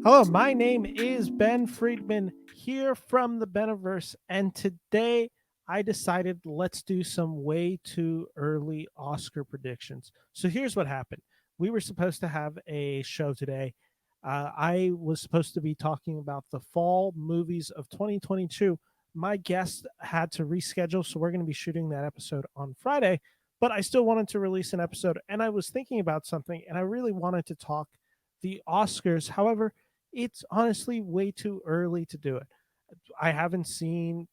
Hello, my name is Ben Friedman here from the Beniverse, and today I decided let's do some way too early Oscar predictions. So here's what happened. We were supposed to have a show today. I was supposed to be talking about the fall movies of 2022. My guest had to reschedule, so we're going to be shooting that episode on Friday, but I still wanted to release an episode, and I was thinking about something, and I really wanted to talk the Oscars. However, it's honestly way too early to do it. I haven't seen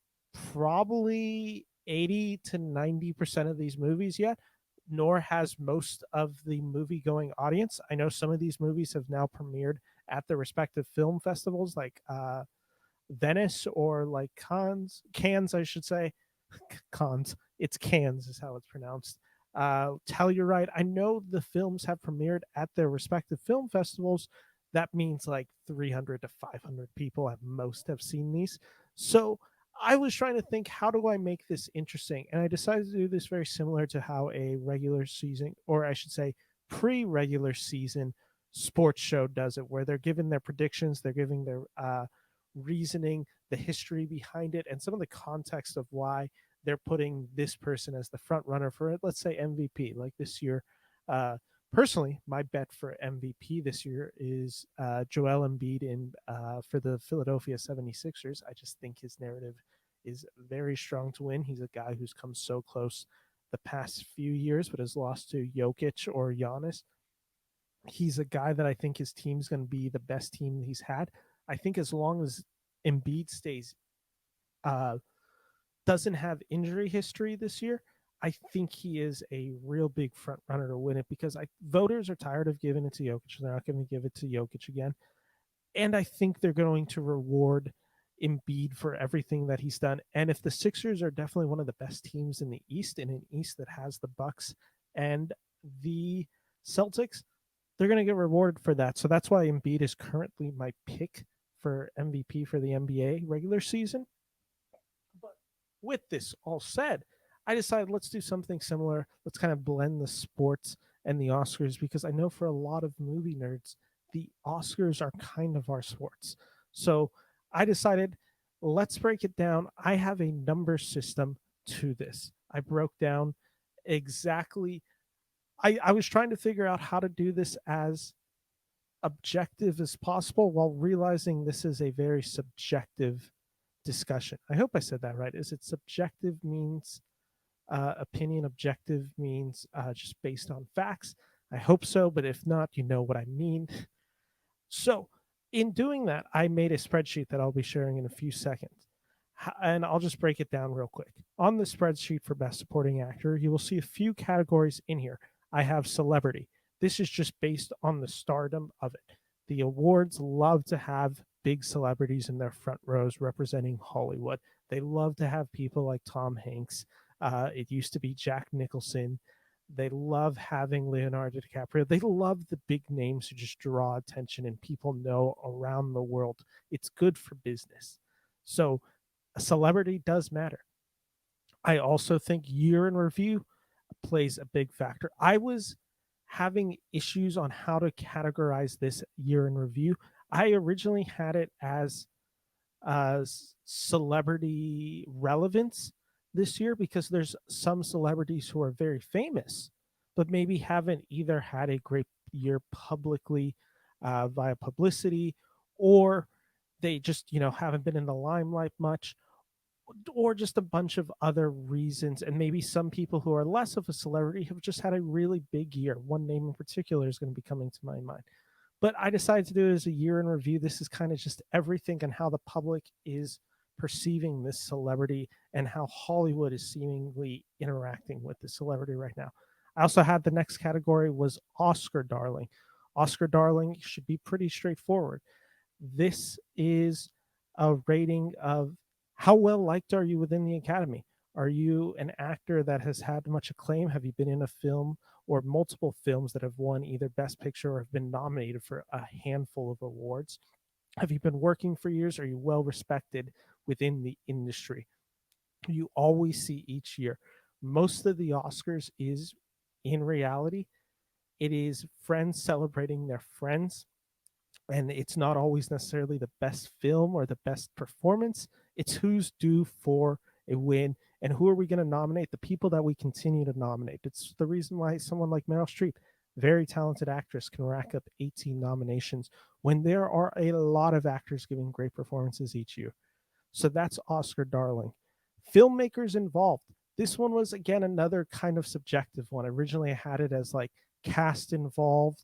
probably 80 to 90% of these movies yet, nor has most of the movie going audience. I know some of these movies have now premiered at the respective film festivals like Venice or like Cannes, I should say. Cannes. It's Cannes, is how it's pronounced. Telluride. I know the films have premiered at their respective film festivals. That means like 300 to 500 people at most have seen these. So I was trying to think, how do I make this interesting? And I decided to do this very similar to how a regular season, or I should say, pre regular season sports show does it, where they're giving their predictions, they're giving their reasoning, the history behind it, and some of the context of why they're putting this person as the front runner for, let's say, MVP. Like this year, uh, personally, my bet for MVP this year is Joel Embiid for the Philadelphia 76ers. I just think his narrative is very strong to win. He's a guy who's come so close the past few years, but has lost to Jokic or Giannis. He's a guy that I think his team's going to be the best team he's had. I think as long as Embiid stays uh, doesn't have injury history this year, I think he is a real big front runner to win it because voters are tired of giving it to Jokic. They're not going to give it to Jokic again. And I think they're going to reward Embiid for everything that he's done. And if the Sixers are definitely one of the best teams in the East, in an East that has the Bucks and the Celtics, they're going to get rewarded for that. So that's why Embiid is currently my pick for MVP for the NBA regular season. But with this all said, I decided let's do something similar. Let's kind of blend the sports and the Oscars because I know for a lot of movie nerds, the Oscars are kind of our sports. So I decided let's break it down. I have a number system to this. I broke down exactly. I was trying to figure out how to do this as objective as possible while realizing this is a very subjective discussion. I hope I said that right. Is it subjective means opinion, objective means just based on facts? I hope so, but if not, you know what I mean. So, in doing that, I made a spreadsheet that I'll be sharing in a few seconds. And I'll just break it down real quick. On the spreadsheet for Best Supporting Actor, you will see a few categories in here. I have celebrity. This is just based on the stardom of it. The awards love to have big celebrities in their front rows representing Hollywood. They love to have people like Tom Hanks. It used to be Jack Nicholson. They love having Leonardo DiCaprio. They love the big names who just draw attention and people know around the world. It's good for business. So a celebrity does matter. I also think year in review plays a big factor. I was having issues on how to categorize this year in review. I originally had it as celebrity relevance this year because there's some celebrities who are very famous, but maybe haven't either had a great year publicly via publicity, or they just haven't been in the limelight much, or just a bunch of other reasons. And maybe some people who are less of a celebrity have just had a really big year. One name in particular is going to be coming to my mind. But I decided to do it as a year in review. This is kind of just everything and how the public is perceiving this celebrity and how Hollywood is seemingly interacting with the celebrity right now. I also had the next category was Oscar Darling. Oscar Darling should be pretty straightforward. This is a rating of how well liked are you within the Academy? Are you an actor that has had much acclaim? Have you been in a film or multiple films that have won either Best Picture or have been nominated for a handful of awards? Have you been working for years? Are you well respected within the industry? You always see each year. Most of the Oscars in reality, it is friends celebrating their friends. And it's not always necessarily the best film or the best performance. It's who's due for a win, and who are we going to nominate? The people that we continue to nominate. It's the reason why someone like Meryl Streep, very talented actress, can rack up 18 nominations when there are a lot of actors giving great performances each year. So that's Oscar Darling. Filmmakers involved. This one was, again, another kind of subjective one. Originally, I had it as like cast involved,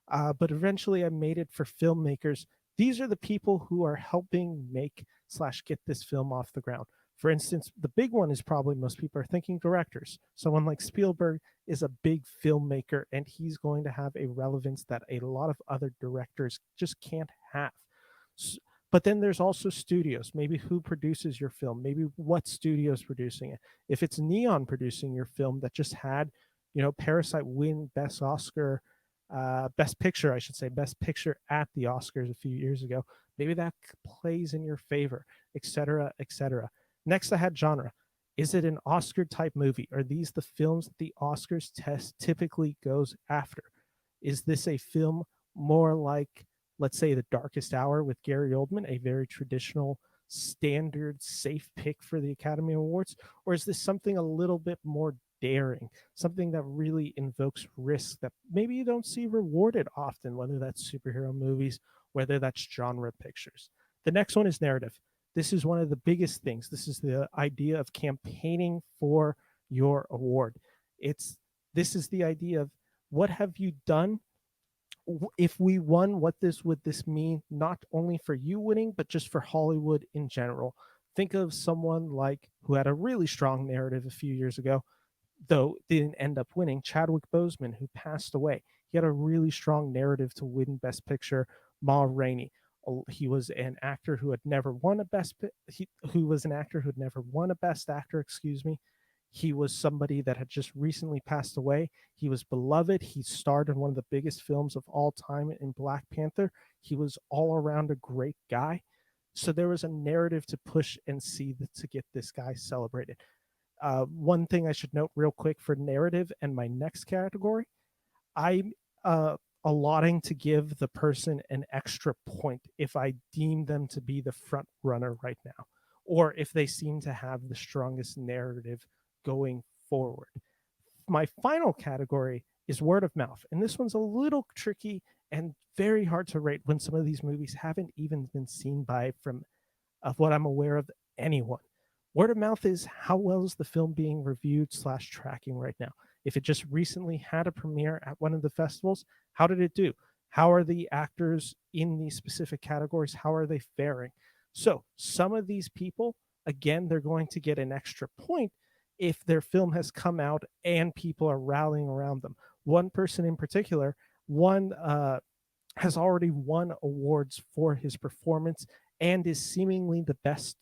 but eventually I made it for filmmakers. These are the people who are helping make slash get this film off the ground. For instance, the big one is probably most people are thinking directors. Someone like Spielberg is a big filmmaker, and he's going to have a relevance that a lot of other directors just can't have. But then there's also studios. Maybe who produces your film? Maybe what studio is producing it? If it's Neon producing your film that just had, Parasite win Best Picture, I should say, Best Picture at the Oscars a few years ago. Maybe that plays in your favor, etc., etc. Next, I had genre. Is it an Oscar type movie? Are these the films that the Oscars test typically goes after? Is this a film more like, let's say, The Darkest Hour with Gary Oldman, a very traditional, standard, safe pick for the Academy Awards? Or is this something a little bit more daring, something that really invokes risk that maybe you don't see rewarded often, whether that's superhero movies, whether that's genre pictures? The next one is narrative. This is one of the biggest things. This is the idea of campaigning for your award. This is the idea of what have you done. If we won, what this would this mean, not only for you winning, but just for Hollywood in general? Think of someone like who had a really strong narrative a few years ago, though didn't end up winning, Chadwick Boseman, who passed away. He had a really strong narrative to win Best Picture. Ma Rainey. He was an actor who had never won a who was an actor who had never won a Best Actor, excuse me. He was somebody that had just recently passed away. He was beloved. He starred in one of the biggest films of all time in Black Panther. He was all around a great guy. So there was a narrative to push and see to get this guy celebrated. One thing I should note real quick for narrative and my next category, I'm allotting to give the person an extra point if I deem them to be the front runner right now, or if they seem to have the strongest narrative going forward. My final category is word of mouth, and this one's a little tricky and very hard to rate when some of these movies haven't even been seen by, from of what I'm aware of, anyone. Word of mouth is how well is the film being reviewed slash tracking right now. If it just recently had a premiere at one of the festivals, how did it do? How are the actors in these specific categories? How are they faring? So some of these people, again, they're going to get an extra point if their film has come out and people are rallying around them. One person in particular, one has already won awards for his performance and is seemingly the best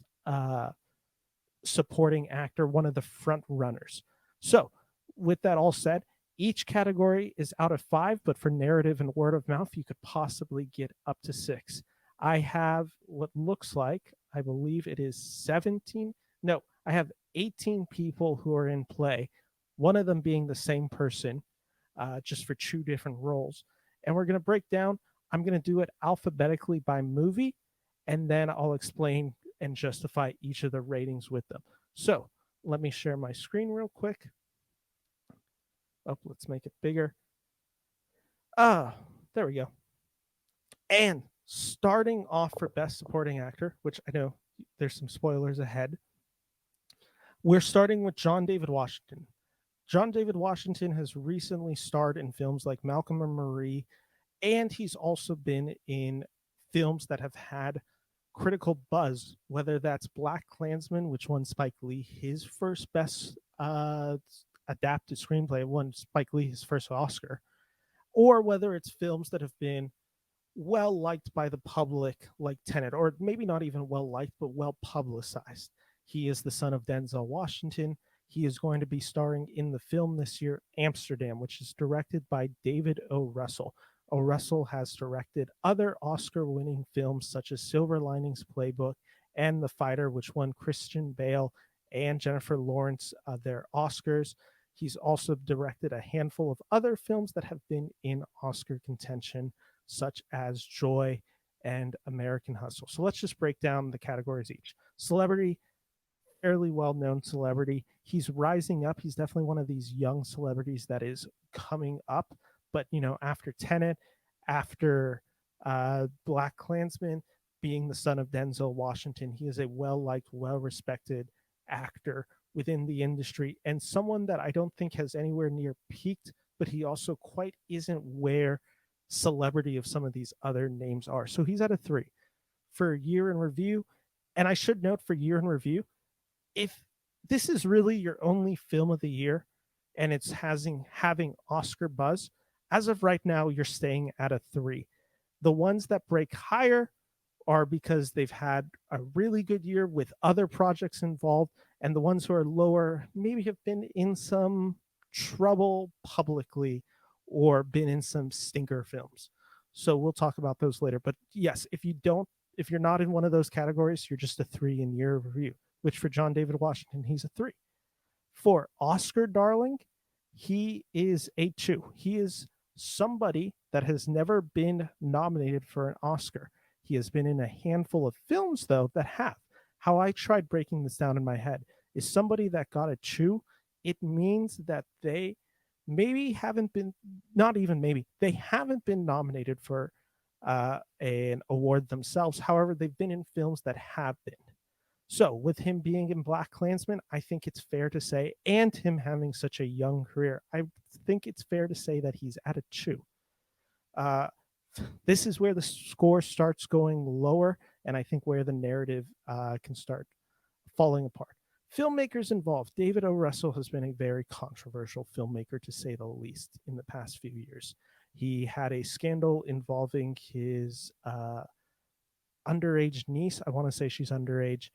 supporting actor, one of the front runners. So, with that all said, each category is out of 5, but for narrative and word of mouth, you could possibly get up to 6. I have what looks like, I believe it is 17. No, I have 18 people who are in play, one of them being the same person, just for 2 different roles. And we're going to break down, I'm going to do it alphabetically by movie, and then I'll explain and justify each of the ratings with them. So let me share my screen real quick. Oh, let's make it bigger. There we go. And starting off for Best Supporting Actor, which I know there's some spoilers ahead, we're starting with John David Washington. John David Washington has recently starred in films like Malcolm and Marie, and he's also been in films that have had critical buzz, whether that's Black Klansman, which won Spike Lee his first best adapted screenplay, won Spike Lee his first Oscar, or whether it's films that have been well liked by the public, like Tenet, or maybe not even well liked, but well publicized. He is the son of Denzel Washington. He is going to be starring in the film this year, Amsterdam, which is directed by David O. Russell. O. Russell has directed other Oscar winning films such as Silver Linings Playbook and The Fighter, which won Christian Bale and Jennifer Lawrence their Oscars. He's also directed a handful of other films that have been in Oscar contention. such as Joy and American Hustle. So let's just break down the categories each. Celebrity, fairly well known celebrity. He's rising up. He's definitely one of these young celebrities that is coming up. But, after Tenet, after Black Klansman, being the son of Denzel Washington, he is a well liked, well respected actor within the industry and someone that I don't think has anywhere near peaked, but he also quite isn't where celebrity of some of these other names are. So he's at a 3 for year in review. And I should note for year in review, if this is really your only film of the year and it's having Oscar buzz, as of right now, you're staying at a 3. The ones that break higher are because they've had a really good year with other projects involved, and the ones who are lower maybe have been in some trouble publicly or been in some stinker films. So we'll talk about those later. But yes, if you're not in one of those categories, you're just a 3 in year review, which for John David Washington, he's a 3. For Oscar Darling, he is a 2. He is somebody that has never been nominated for an Oscar. He has been in a handful of films, though, that have. How I tried breaking this down in my head is somebody that got a 2, it means that they maybe haven't been, not even maybe, they haven't been nominated for an award themselves. However, they've been in films that have been. So, with him being in Black Klansman, I think it's fair to say, and him having such a young career, I think it's fair to say that he's at a 2. Uh, this is where the score starts going lower, and I think where the narrative can start falling apart. Filmmakers involved. David O. Russell has been a very controversial filmmaker, to say the least, in the past few years. He had a scandal involving his underage niece. I want to say she's underage.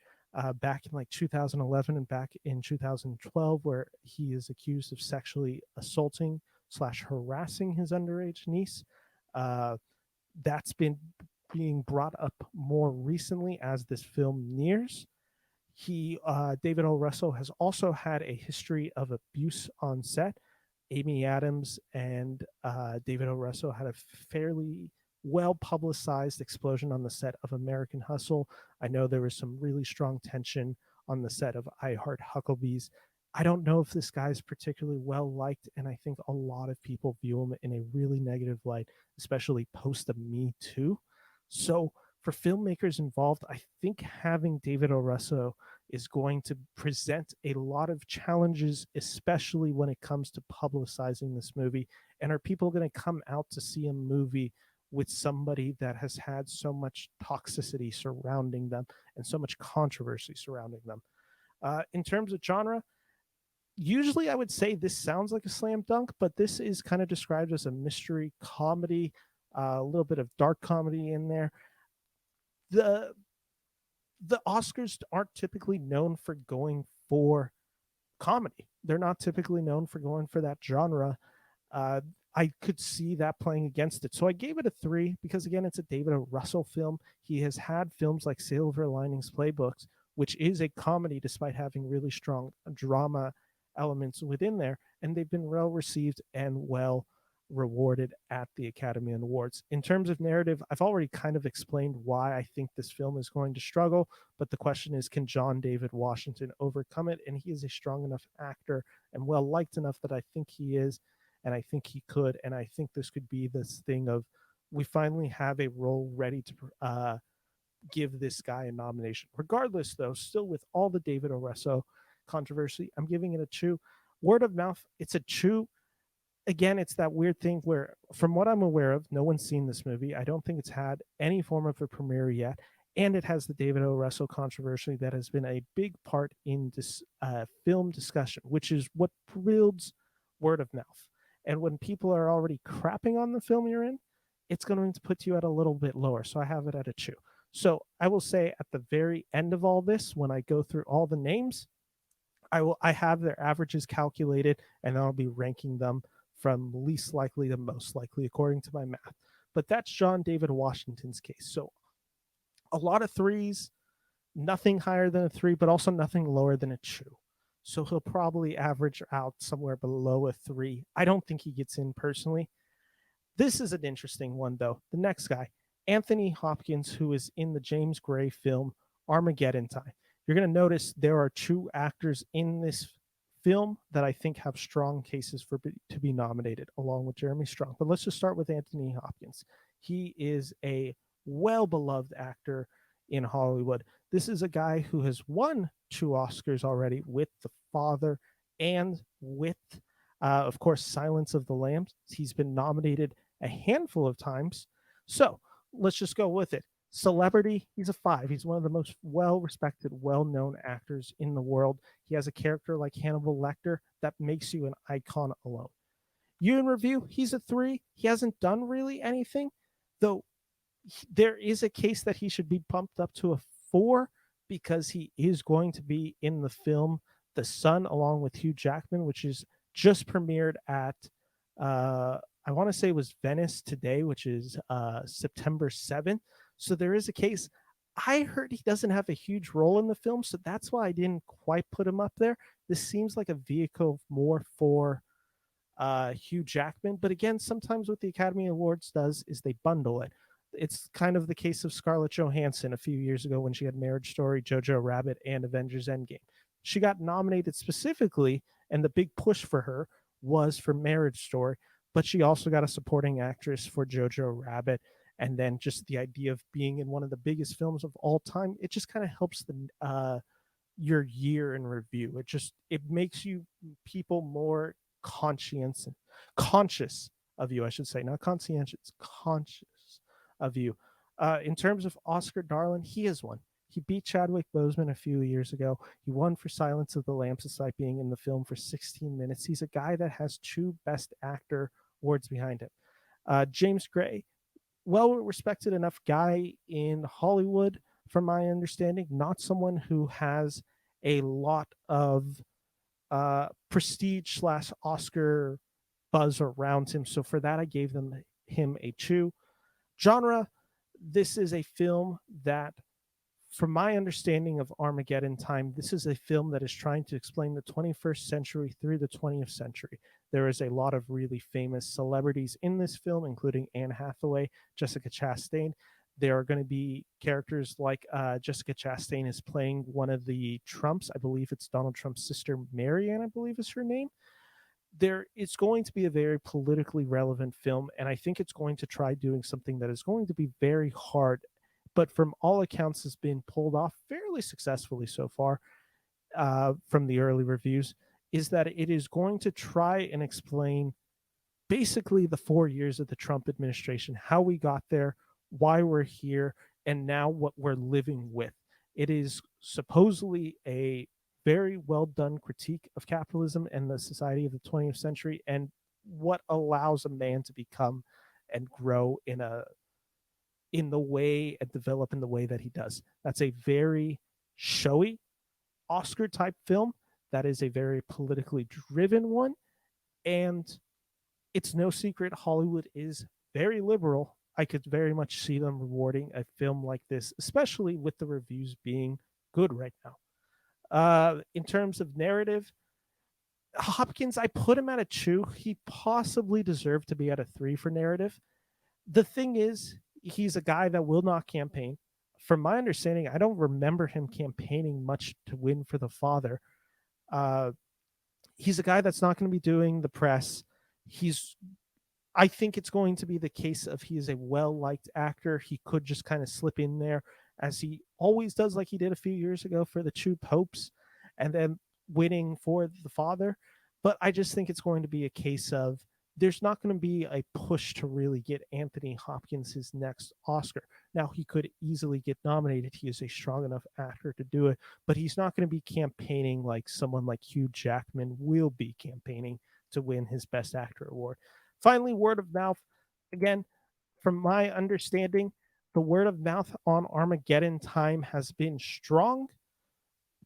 Back in like 2011 and back in 2012, where he is accused of sexually assaulting / harassing his underage niece. That's been being brought up more recently as this film nears. David O. Russell has also had a history of abuse on set. Amy Adams and David O. Russell had a fairly well publicized explosion on the set of American Hustle. I know there was some really strong tension on the set of I Heart Hucklebees. I don't know if this guy's particularly well liked, and I think a lot of people view him in a really negative light, especially post the Me Too. So, for filmmakers involved, I think having David O. Russell is going to present a lot of challenges, especially when it comes to publicizing this movie. And are people going to come out to see a movie with somebody that has had so much toxicity surrounding them and so much controversy surrounding them? In terms of genre, usually I would say this sounds like a slam dunk, but this is kind of described as a mystery comedy, a little bit of dark comedy in there. The Oscars aren't typically known for going for comedy. They're not typically known for going for that genre. I could see that playing against it. So I gave it a 3 because, again, it's a David O. Russell film. He has had films like Silver Linings Playbooks, which is a comedy despite having really strong drama elements within there, and they've been well received and well rewarded at the Academy Awards. In terms of narrative, I've already kind of explained why I think this film is going to struggle, but the question is, can John David Washington overcome it? And he is a strong enough actor and well liked enough that I think he is, and I think he could, and I think this could be this thing of we finally have a role ready to give this guy a nomination. Regardless, though, still with all the David O. Russell controversy, I'm giving it a 2. Word of mouth, it's a 2. Again, it's that weird thing where, from what I'm aware of, no one's seen this movie. I don't think it's had any form of a premiere yet. And it has the David O. Russell controversy that has been a big part in this film discussion, which is what builds word of mouth. And when people are already crapping on the film you're in, it's going to put you at a little bit lower. So I have it at a 2. So I will say at the very end of all this, when I go through all the names, I have their averages calculated, and I'll be ranking them from least likely to most likely according to my math. But that's John David Washington's case. So a lot of 3s, nothing higher than a 3, but also nothing lower than a 2. So he'll probably average out somewhere below a 3. I don't think he gets in personally. This is an interesting one, though. The next guy, Anthony Hopkins, who is in the James Gray film Armageddon Time. You're going to notice there are two actors in this film that I think have strong cases for to be nominated, along with Jeremy Strong. But let's just start with Anthony Hopkins. He is a well beloved actor in Hollywood. This is a guy who has won two Oscars already with The Father and with, of course, Silence of the Lambs. He's been nominated a handful of times. So let's just go with it. Celebrity, he's a 5. He's one of the most well respected, well known actors in the world. He has a character like Hannibal Lecter that makes you an icon alone. You in review, he's a 3. He hasn't done really anything, though there is a case that he should be pumped up to a 4 because he is going to be in the film The Son along with Hugh Jackman, which is just premiered at I want to say it was Venice today, which is September 7th. So there is a case. I heard he doesn't have a huge role in the film, so that's why I didn't quite put him up there. This seems like a vehicle more for Hugh Jackman. But again, sometimes what the Academy Awards does is they bundle it. It's kind of the case of Scarlett Johansson a few years ago when she had Marriage Story, Jojo Rabbit, and Avengers Endgame. She got nominated specifically, and the big push for her was for Marriage Story, but she also got a supporting actress for Jojo Rabbit. And then just the idea of being in one of the biggest films of all time, it just kind of helps your year in review. It makes you people more conscious of you, I should say, not conscientious, conscious of you. In terms of Oscar Darling, he is one. He beat Chadwick Boseman a few years ago. He won for Silence of the Lambs despite being in the film for 16 minutes. He's a guy that has 2 Best Actor awards behind him. James Gray, well respected enough guy in Hollywood, from my understanding, not someone who has a lot of prestige / Oscar buzz around him. So for that, I gave him a 2. Genre, this is a film that, from my understanding of Armageddon Time, this is a film that is trying to explain the 21st century through the 20th century. There is a lot of really famous celebrities in this film, including Anne Hathaway, Jessica Chastain. There are going to be characters like Jessica Chastain is playing one of the Trumps. I believe it's Donald Trump's sister, Marianne, I believe is her name. It's going to be a very politically relevant film, and I think it's going to try doing something that is going to be very hard, but from all accounts has been pulled off fairly successfully so far from the early reviews, is that it is going to try and explain basically the 4 years of the Trump administration, how we got there, why we're here, and now what we're living with. It is supposedly a very well done critique of capitalism and the society of the 20th century and what allows a man to become and grow in the way and develop in the way that he does. That's a very showy Oscar type film. That is a very politically driven one. And it's no secret Hollywood is very liberal. I could very much see them rewarding a film like this, especially with the reviews being good right now. In terms of narrative, Hopkins, I put him at a 2. He possibly deserved to be at a 3 for narrative. The thing is, he's a guy that will not campaign. From my understanding, I don't remember him campaigning much to win for The Father. He's a guy that's not going to be doing the press. I think it's going to be the case of he is a well-liked actor. He could just kind of slip in there as he always does, like he did a few years ago for The Two Popes, and then winning for The Father. But I just think it's going to be a case of there's not going to be a push to really get Anthony Hopkins his next Oscar. Now, he could easily get nominated. He is a strong enough actor to do it, but he's not going to be campaigning like someone like Hugh Jackman will be campaigning to win his Best Actor award. Finally, word of mouth. Again, from my understanding, the word of mouth on Armageddon Time has been strong,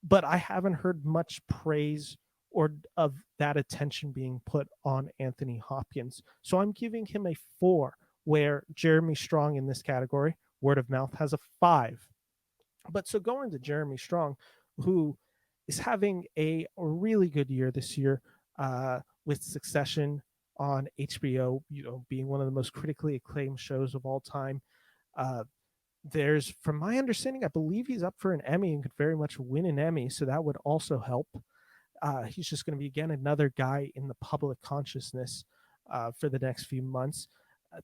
but I haven't heard much praise or of that attention being put on Anthony Hopkins. So I'm giving him a 4, where Jeremy Strong in this category, word of mouth, has a 5. But so going to Jeremy Strong, who is having a really good year this year with Succession on HBO, being one of the most critically acclaimed shows of all time. Uh, there's, from my understanding, I believe he's up for an Emmy and could very much win an Emmy, so that would also help. He's just going to be, again, another guy in the public consciousness for the next few months.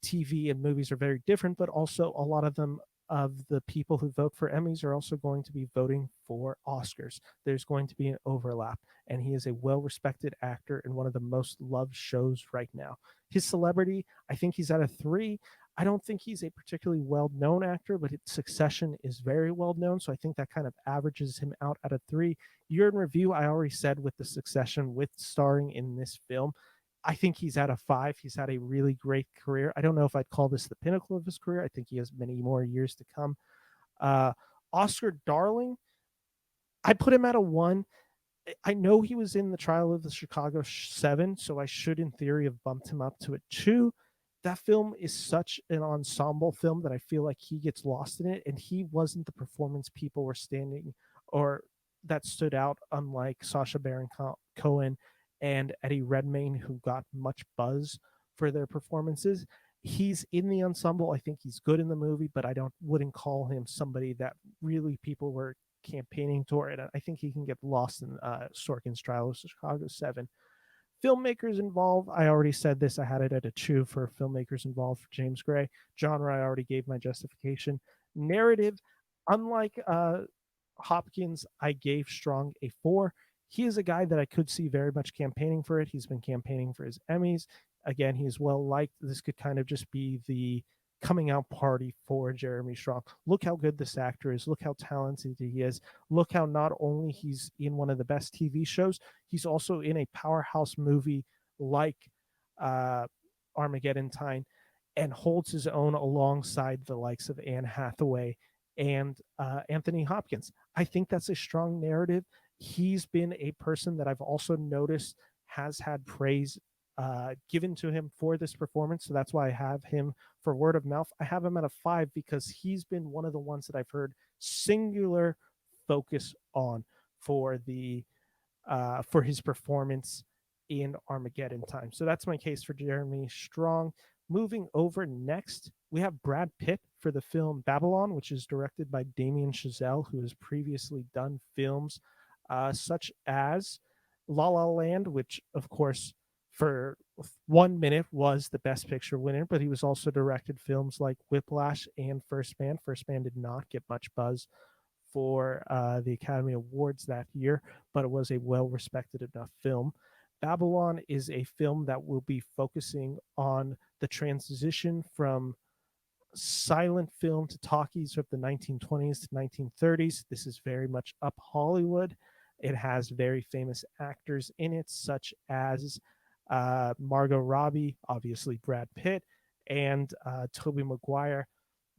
TV and movies are very different, but also a lot of them, of the people who vote for Emmys, are also going to be voting for Oscars. There's going to be an overlap, and he is a well respected actor in one of the most loved shows right now. His celebrity, I think he's at a 3. I don't think he's a particularly well known actor, but Succession is very well known. So I think that kind of averages him out at a 3. Year in review, I already said, with the Succession, with starring in this film, I think he's at a 5. He's had a really great career. I don't know if I'd call this the pinnacle of his career. I think he has many more years to come. Uh, Oscar Darling, I put him at a 1. I know he was in the Trial of the Chicago 7, so I should, in theory, have bumped him up to a 2. That film is such an ensemble film that I feel like he gets lost in it, and he wasn't the performance people were standing, or that stood out, unlike Sacha Baron Cohen and Eddie Redmayne, who got much buzz for their performances. He's in the ensemble. I think he's good in the movie, but I wouldn't call him somebody that really people were campaigning toward. And I think he can get lost in Sorkin's Trial of Chicago 7. Filmmakers involved, I already said this. I had it at a 2 for filmmakers involved for James Gray. Genre, I already gave my justification. Narrative, unlike Hopkins, I gave Strong a 4. He is a guy that I could see very much campaigning for it. He's been campaigning for his Emmys. Again, he's well liked. This could kind of just be the coming out party for Jeremy Strong. Look how good this actor is. Look how talented he is. Look how not only he's in one of the best TV shows, he's also in a powerhouse movie like Armageddon Time, and holds his own alongside the likes of Anne Hathaway and Anthony Hopkins. I think that's a strong narrative. He's been a person that I've also noticed has had praise given to him for this performance. So that's why I have him for word of mouth. I have him at a 5 because he's been one of the ones that I've heard singular focus on for the for his performance in Armageddon Time. So that's my case for Jeremy Strong. Moving over next, we have Brad Pitt for the film Babylon, which is directed by Damien Chazelle, who has previously done films such as La La Land, which, of course, for 1 minute was the Best Picture winner, but he was also directed films like Whiplash and First Man. First Man did not get much buzz for the Academy Awards that year, but it was a well-respected enough film. Babylon is a film that will be focusing on the transition from silent film to talkies of the 1920s to 1930s. This is very much up Hollywood. It has very famous actors in it, such as Margot Robbie, obviously Brad Pitt, and Tobey Maguire.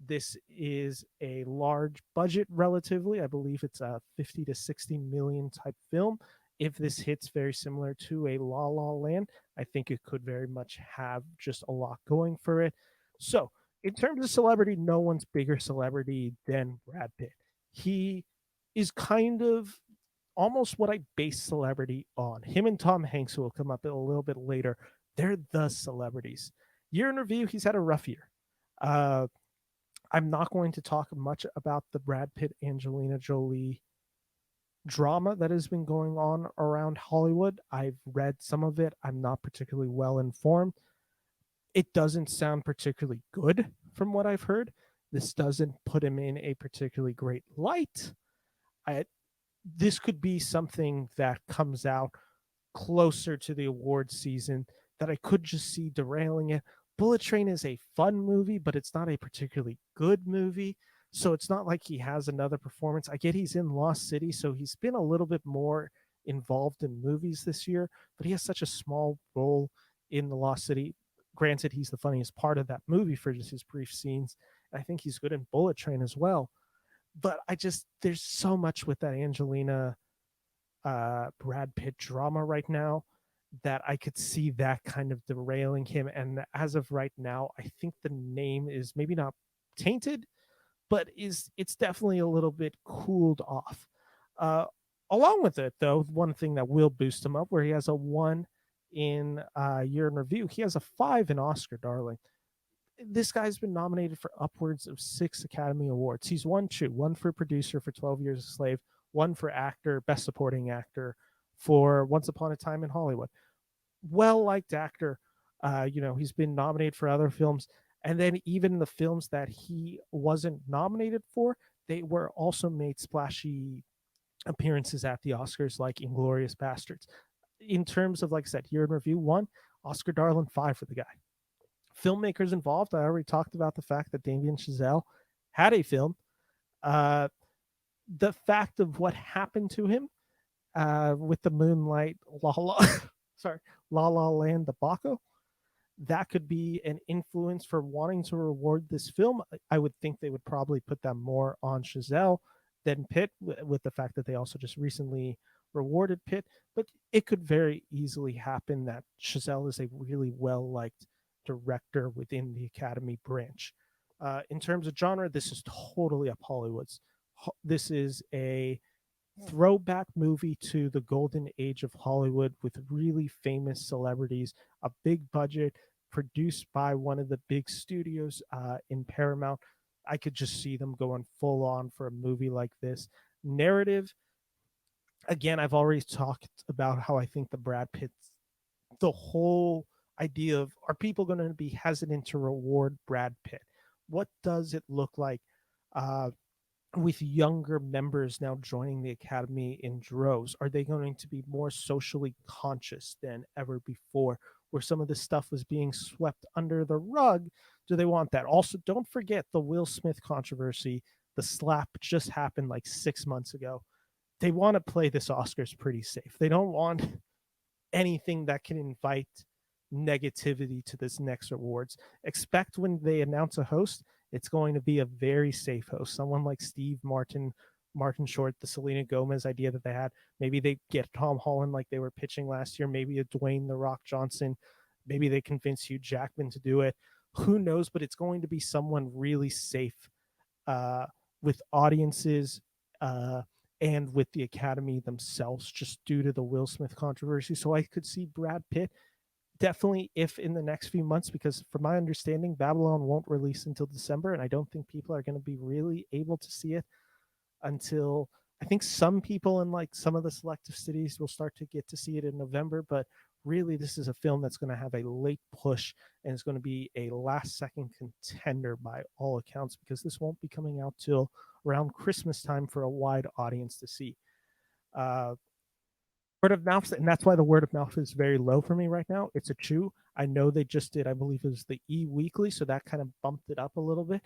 This is a large budget, relatively. I believe it's a 50 to 60 million type film. If this hits very similar to a La La Land, I think it could very much have just a lot going for it. So, in terms of celebrity, no one's bigger celebrity than Brad Pitt. He is kind of almost what I base celebrity on. Him and Tom Hanks, who will come up a little bit later, they're the celebrities. Year in review, he's had a rough year. I'm not going to talk much about the Brad Pitt Angelina Jolie drama that has been going on around Hollywood. I've read some of it. I'm not particularly well informed. It doesn't sound particularly good from what I've heard. This doesn't put him in a particularly great light. This could be something that comes out closer to the award season that I could just see derailing it. Bullet Train is a fun movie, but it's not a particularly good movie. So it's not like he has another performance. I get he's in Lost City, so he's been a little bit more involved in movies this year, but he has such a small role in the Lost City. Granted, he's the funniest part of that movie for just his brief scenes. I think he's good in Bullet Train as well. But there's so much with that Angelina Brad Pitt drama right now that I could see that kind of derailing him. And as of right now, I think the name is maybe not tainted, but it's definitely a little bit cooled off. Uh, Along with it, though, one thing that will boost him up, where he has a 1, in Year in Review. He has a 5 in Oscar, darling. This guy's been nominated for upwards of 6 Academy Awards. He's won 2, one for producer for 12 Years a Slave, one for actor, best supporting actor for Once Upon a Time in Hollywood. Well liked actor. He's been nominated for other films. And then even the films that he wasn't nominated for, they were also made splashy appearances at the Oscars, like Inglorious Bastards. In terms of, like I said, Year in Review, 1, Oscar Darling, 5 for the guy. Filmmakers involved, I already talked about the fact that Damien Chazelle had a film. Uh, the fact of what happened to him with the Moonlight La La, sorry, La La Land debacle, that could be an influence for wanting to reward this film. I would think they would probably put that more on Chazelle than Pitt, with the fact that they also just recently rewarded Pitt. But it could very easily happen that Chazelle is a really well liked director within the Academy branch. In terms of genre, this is totally up Hollywood's. This is a throwback movie to the golden age of Hollywood with really famous celebrities, a big budget, produced by one of the big studios in Paramount. I could just see them going full on for a movie like this. Narrative, again, I've already talked about how I think the Brad Pitt, the whole idea of, are people going to be hesitant to reward Brad Pitt? What does it look like uh, with younger members now joining the academy in droves? Are they going to be more socially conscious than ever before, where some of this stuff was being swept under the rug? Do they want that? Also, don't forget the Will Smith controversy. The slap just happened like 6 months ago. They want to play this Oscars pretty safe. They don't want anything that can invite negativity to this next awards. Expect when they announce a host, it's going to be a very safe host. Someone like Steve Martin Short, the Selena Gomez idea that they had. Maybe they get Tom Holland like they were pitching last year. Maybe a Dwayne The Rock Johnson. Maybe they convince Hugh Jackman to do it. Who knows? But it's going to be someone really safe uh, with audiences and with the Academy themselves, just due to the Will Smith controversy. So I could see Brad Pitt definitely, if in the next few months, because from my understanding, Babylon won't release until December, and I don't think people are going to be really able to see it until, I think some people in like some of the selective cities will start to get to see it in November. But really, this is a film that's going to have a late push, and it's going to be a last second contender by all accounts, because this won't be coming out till around Christmas time for a wide audience to see. Uh, Word of mouth, and that's why the word of mouth is very low for me right now. It's a chew. I know they just did, I believe it was the E Weekly, so that kind of bumped it up a little bit.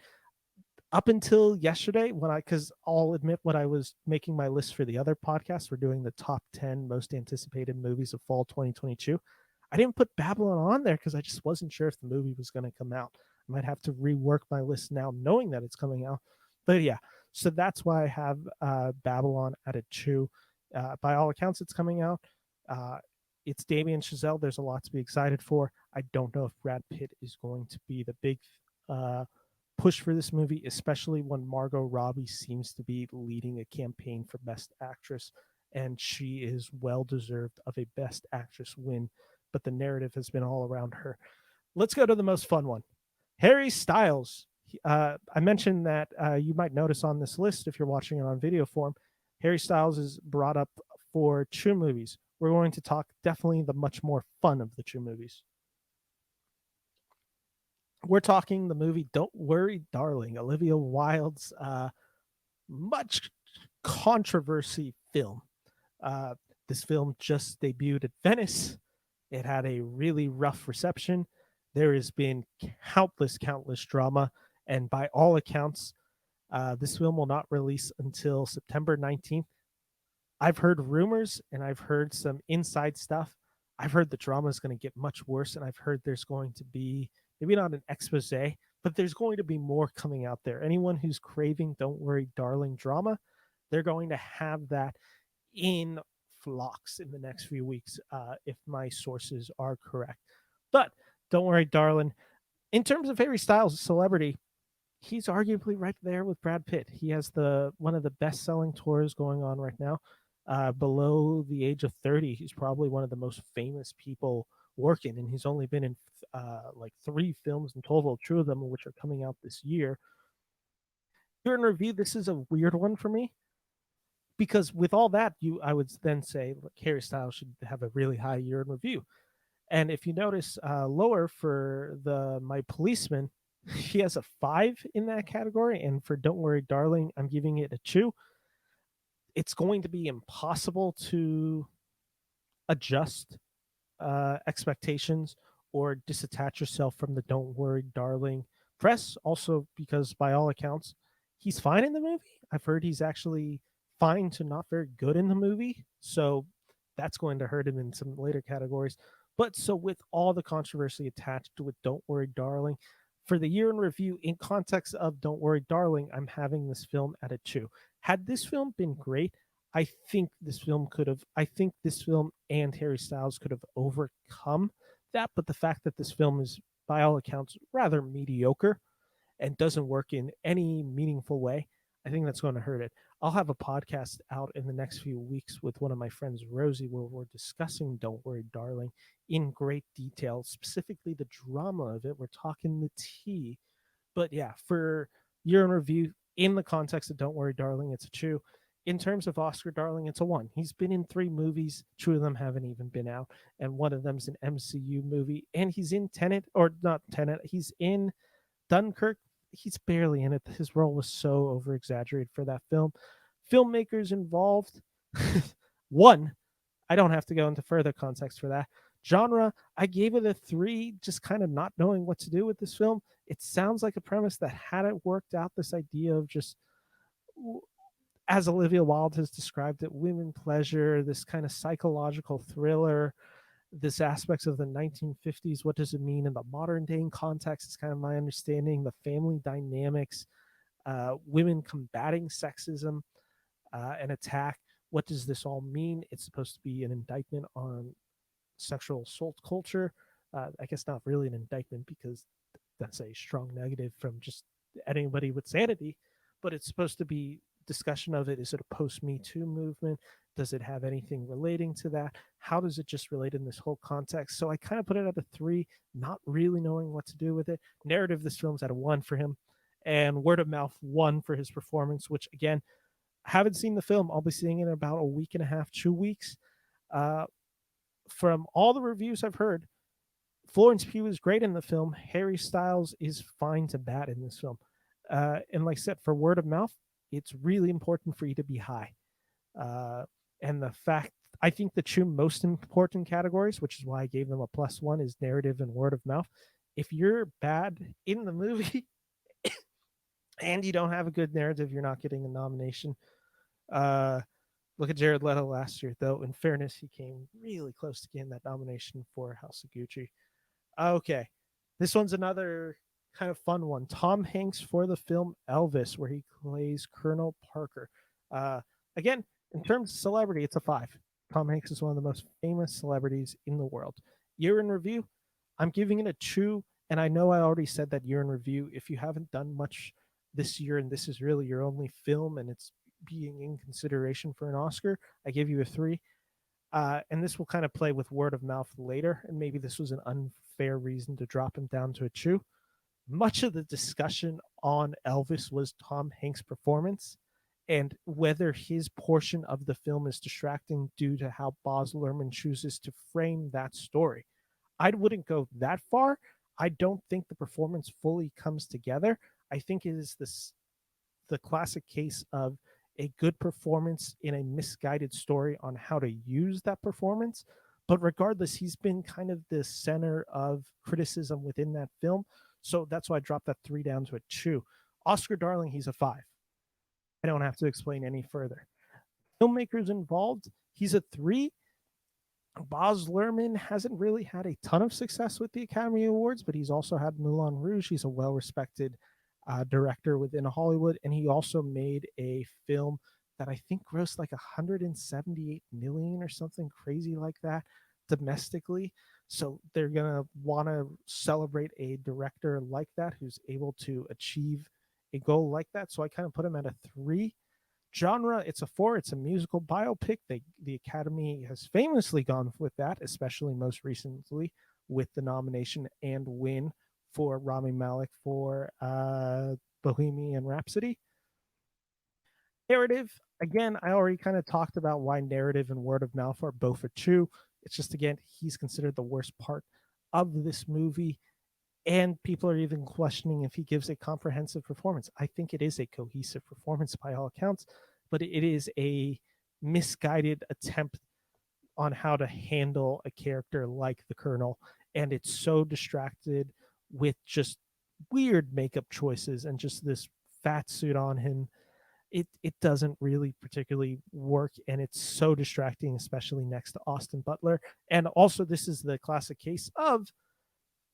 Up until yesterday, because I'll admit, when I was making my list for the other podcast, we're doing the top 10 most anticipated movies of fall 2022. I didn't put Babylon on there because I just wasn't sure if the movie was going to come out. I might have to rework my list now, knowing that it's coming out. But yeah, so that's why I have Babylon at a 2. By all accounts, it's coming out. Uh, it's Damien Chazelle. There's a lot to be excited for. I don't know if Brad Pitt is going to be the big push for this movie, especially when Margot Robbie seems to be leading a campaign for Best Actress, and she is well deserved of a Best Actress win. But the narrative has been all around her. Let's go to the most fun one. Harry Styles. I mentioned that you might notice on this list, if you're watching it on video form, Harry Styles is brought up for 2 movies. We're going to talk definitely the much more fun of the 2 movies. We're talking the movie Don't Worry, Darling, Olivia Wilde's much controversy film. This film just debuted at Venice. It had a really rough reception. There has been countless drama, and by all accounts, this film will not release until September 19th. I've heard rumors and I've heard some inside stuff. I've heard the drama is going to get much worse, and I've heard there's going to be, maybe not an expose, but there's going to be more coming out there. Anyone who's craving Don't Worry, Darling drama, they're going to have that in flocks in the next few weeks, if my sources are correct. But Don't Worry, Darling, in terms of Harry Styles' celebrity, he's arguably right there with Brad Pitt. He has one of the best selling tours going on right now. below the age of 30. He's probably one of the most famous people working, and he's only been in like 3 films in total, 2 of them which are coming out this year. Here in review, this is a weird one for me because with all that, I would then say like, Harry Styles should have a really high year in review. And if you notice lower for the My Policeman, he has a 5 in that category, and for Don't Worry Darling, I'm giving it a 2. It's going to be impossible to adjust expectations or disattach yourself from the Don't Worry Darling press. Also, because by all accounts, he's fine in the movie. I've heard he's actually fine to not very good in the movie. So that's going to hurt him in some later categories. But so, with all the controversy attached with Don't Worry Darling, for the year in review, in context of Don't Worry Darling, I'm having this film at a 2. Had this film been great, I think this film and Harry Styles could have overcome that, but the fact that this film is by all accounts rather mediocre and doesn't work in any meaningful way, I think that's going to hurt it. I'll have a podcast out in the next few weeks with one of my friends, Rosie, where we're discussing Don't Worry Darling in great detail, specifically the drama of it. We're talking the tea. But yeah, for year in review, in the context of Don't Worry Darling, it's a 2. In terms of Oscar Darling, it's a 1. He's been in 3 movies. 2 of them haven't even been out, and one of them's an MCU movie. And he's in Tenet, or not Tenet, he's in Dunkirk. He's barely in it. His role was so over exaggerated for that film. Filmmakers involved, 1. I don't have to go into further context for that. Genre, I gave it a 3, just kind of not knowing what to do with this film. It sounds like a premise that hadn't worked out, this idea of just, as Olivia Wilde has described it, women pleasure, this kind of psychological thriller, this aspects of the 1950s. What does it mean in the modern day context? It's kind of my understanding. The family dynamics, women combating sexism and attack. What does this all mean? It's supposed to be an indictment on sexual assault culture. I guess not really an indictment because that's a strong negative from just anybody with sanity, but it's supposed to be discussion of it. Is it a post Me Too movement? Does it have anything relating to that? How does it just relate in this whole context? So I kind of put it at a 3, not really knowing what to do with it. Narrative, this film's at a 1 for him, and word of mouth 1 for his performance, which again, haven't seen the film. I'll be seeing it in about a week and a half, 2 weeks. Uh, from all the reviews I've heard, Florence Pugh is great in the film. Harry Styles is fine to bad in this film. And like I said, for word of mouth, it's really important for you to be high. Uh, and the fact, I think the 2 most important categories, which is why I gave them a +1, is narrative and word of mouth. If you're bad in the movie and you don't have a good narrative, you're not getting a nomination. Look at Jared Leto last year, though. In fairness, he came really close to getting that nomination for House of Gucci. Okay. This one's another kind of fun one. Tom Hanks for the film Elvis, where he plays Colonel Parker. Uh, Again, in terms of celebrity, it's a 5. Tom Hanks is one of the most famous celebrities in the world. Year in review, I'm giving it a 2. And I know I already said that year in review. If you haven't done much this year and this is really your only film and it's being in consideration for an Oscar, I give you a 3. And this will kind of play with word of mouth later, and maybe this was an unfair reason to drop him down to a 2. Much of the discussion on Elvis was Tom Hanks' performance and whether his portion of the film is distracting due to how Baz Luhrmann chooses to frame that story. I wouldn't go that far. I don't think the performance fully comes together. I think it is the classic case of a good performance in a misguided story on how to use that performance. But regardless, he's been kind of the center of criticism within that film. So that's why I dropped that 3 down to a 2. Oscar Darling, he's a 5. I don't have to explain any further. Filmmakers involved, he's a 3. Baz Luhrmann hasn't really had a ton of success with the Academy Awards, but he's also had Moulin Rouge. He's a well-respected director within Hollywood, and he also made a film that I think grossed like 178 million or something crazy like that domestically. So they're gonna want to celebrate a director like that who's able to achieve a goal like that. So I kind of put him at a 3. Genre, it's a four. It's a musical biopic. The Academy has famously gone with that, especially most recently with the nomination and win for Rami Malek for Bohemian Rhapsody. Narrative, again, I already kind of talked about why narrative and word of mouth are both a true. It's just, again, he's considered the worst part of this movie, and people are even questioning if he gives a comprehensive performance. I think it is a cohesive performance by all accounts, but it is a misguided attempt on how to handle a character like the Colonel, and it's so distracted with just weird makeup choices and just this fat suit on him. It doesn't really particularly work, and it's so distracting, especially next to Austin Butler. And also, this is the classic case of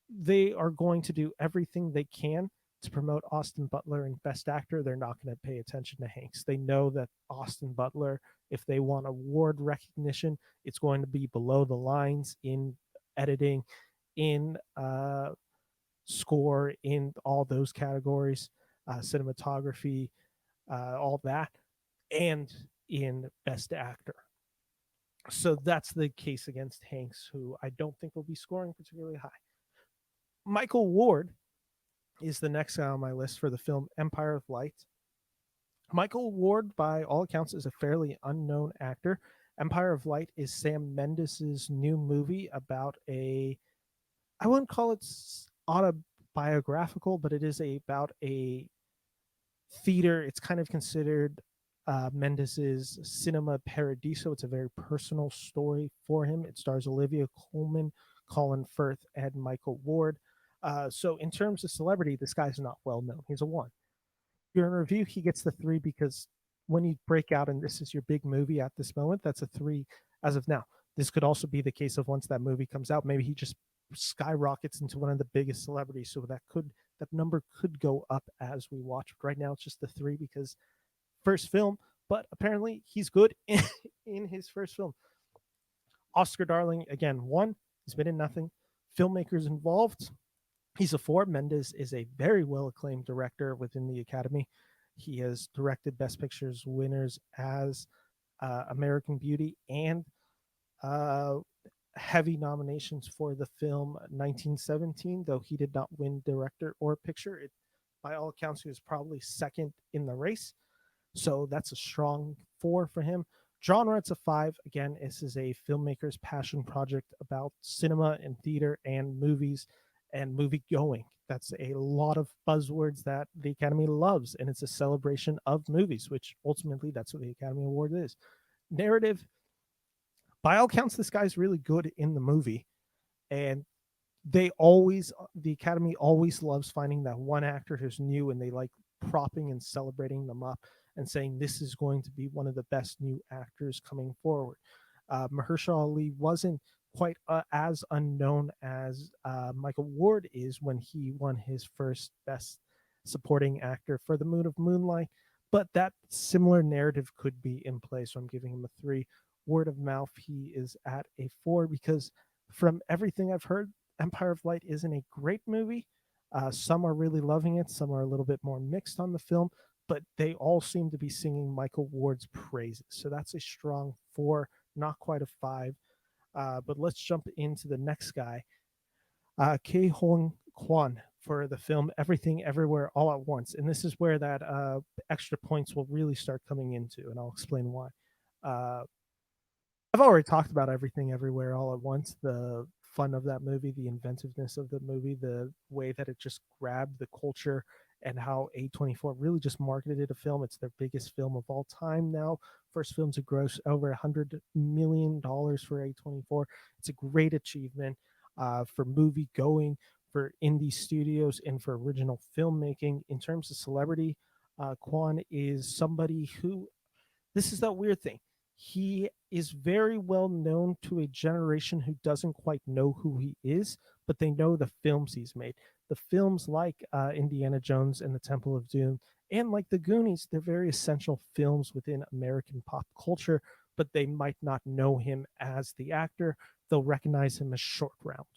they are going to do everything they can to promote Austin Butler and Best Actor. They're not going to pay attention to Hanks. They know that Austin Butler, if they want award recognition, it's going to be below the lines in editing, in score, in all those categories, cinematography, all that, and in Best Actor. So that's the case against Hanks, who I don't think will be scoring particularly high. Michael Ward is the next guy on my list for the film Empire of Light. Michael Ward, by all accounts, is a fairly unknown actor. Empire of Light is Sam Mendes' new movie about I wouldn't call it autobiographical, but it is about a theater. It's kind of considered Mendes's cinema paradiso. It's a very personal story for him. It stars Olivia Colman, Colin Firth, and Michael Ward. So in terms of celebrity, this guy's not well known. He's a one. You're in review, he gets the three because when you break out and this is your big movie at this moment, that's a three as of now. This could also be the case of once that movie comes out, maybe he just skyrockets into one of the biggest celebrities. So that number could go up as we watch. But right now it's just the three because first film, but apparently he's good in his first film. Oscar Darling, again, one. He's been in nothing. Filmmakers involved. He's a four. Mendes is a very well acclaimed director within the Academy. He has directed Best Pictures winners as American Beauty and heavy nominations for the film 1917, though he did not win director or picture. By all accounts, he was probably second in the race. So that's a strong four for him. Genre, it's a five. Again, this is a filmmaker's passion project about cinema and theater and movies and movie going. That's a lot of buzzwords that the Academy loves, and it's a celebration of movies, which ultimately that's what the Academy Award is. Narrative, by all counts, this guy's really good in the movie, and the Academy always loves finding that one actor who's new, and they like propping and celebrating them up and saying this is going to be one of the best new actors coming forward. Mahershala Ali wasn't quite as unknown as Michael Ward is when he won his first Best Supporting Actor for The Moon of Moonlight, but that similar narrative could be in play, so I'm giving him a three. Word of mouth, he is at a four because from everything I've heard, Empire of Light isn't a great movie. Some are really loving it, some are a little bit more mixed on the film, but they all seem to be singing Michael Ward's praises. So that's a strong four, not quite a five. But let's jump into the next guy, Ke Huy Quan, for the film Everything Everywhere All at Once. And this is where that extra points will really start coming into, and I'll explain why. I've already talked about Everything Everywhere All at Once, the fun of that movie, the inventiveness of the movie, the way that it just grabbed the culture, and how A24 really just marketed a film. It's their biggest film of all time now. First film to gross over $100 million for A24. It's a great achievement for movie going, for indie studios, and for original filmmaking. In terms of celebrity, Quan is somebody who, this is that weird thing. He is very well known to a generation who doesn't quite know who he is, but they know the films he's made. The films like Indiana Jones and the Temple of Doom, and like The Goonies, they're very essential films within American pop culture, but they might not know him as the actor. They'll recognize him as Short Round.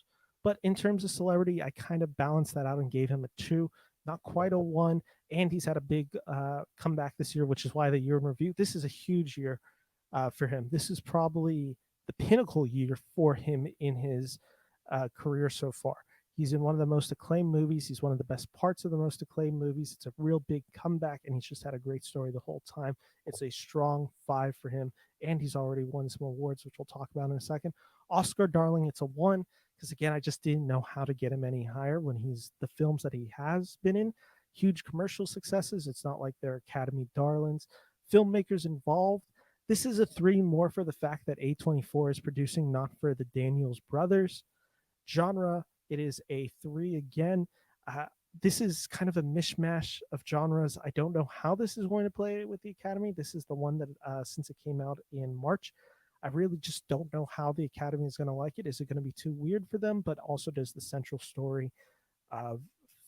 But in terms of celebrity, I kind of balanced that out and gave him a two not quite a one, and he's had a big comeback this year, which is why the year in review. This is a huge year for him. This is probably the pinnacle year for him in his career so far. He's in one of the most acclaimed movies. He's one of the best parts of the most acclaimed movies. It's a real big comeback, and he's just had a great story the whole time. It's a strong five for him, and he's already won some awards, which we'll talk about in a second. Oscar Darling, it's a one, because again, I just didn't know how to get him any higher when he's the films that he has been in. Huge commercial successes. It's not like they're Academy darlings. Filmmakers involved. This is a three more for the fact that A24 is producing, not for the Daniels brothers. Genre, it is a three again. Uh, this is kind of a mishmash of genres. I don't know how this is going to play with the Academy. This is the one that, since it came out in March, I really just don't know how the Academy is going to like it. Is it going to be too weird for them? But also, does the central story of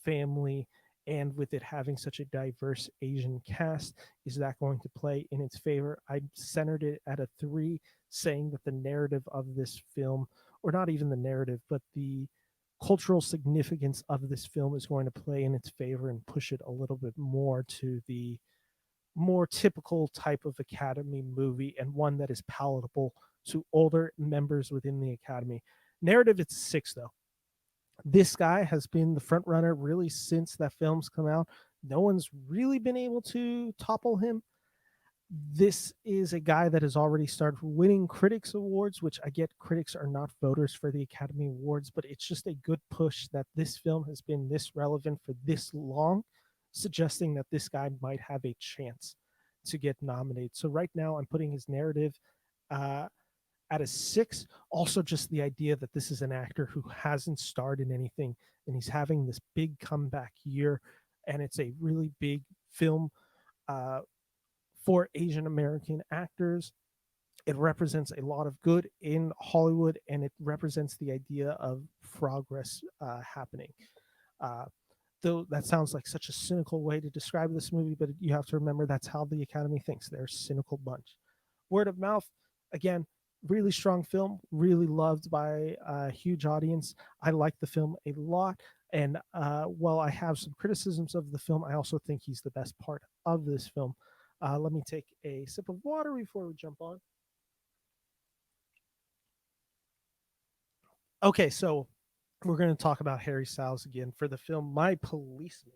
family and with it having such a diverse Asian cast, is that going to play in its favor? I centered it at a three, saying that the narrative of this film, or not even the narrative, but the cultural significance of this film is going to play in its favor and push it a little bit more to the more typical type of Academy movie and one that is palatable to older members within the Academy. Narrative, it's six though. This guy has been the front runner really since that film's come out. No one's really been able to topple him. This is a guy that has already started winning critics awards, which I get critics are not voters for the Academy Awards, but it's just a good push that this film has been this relevant for this long, suggesting that this guy might have a chance to get nominated. So right now I'm putting his narrative uh, at a six. Also, just the idea that this is an actor who hasn't starred in anything and he's having this big comeback year, and it's a really big film uh, for Asian American actors. It represents a lot of good in Hollywood, and it represents the idea of progress happening. Uh, though that sounds like such a cynical way to describe this movie, but you have to remember that's how the Academy thinks. They're a cynical bunch. Word of mouth, again, really strong film, really loved by a huge audience. I like the film a lot. And while I have some criticisms of the film, I also think he's the best part of this film. Let me take a sip of water before we jump on. Okay, so we're going to talk about Harry Styles again for the film My Policeman.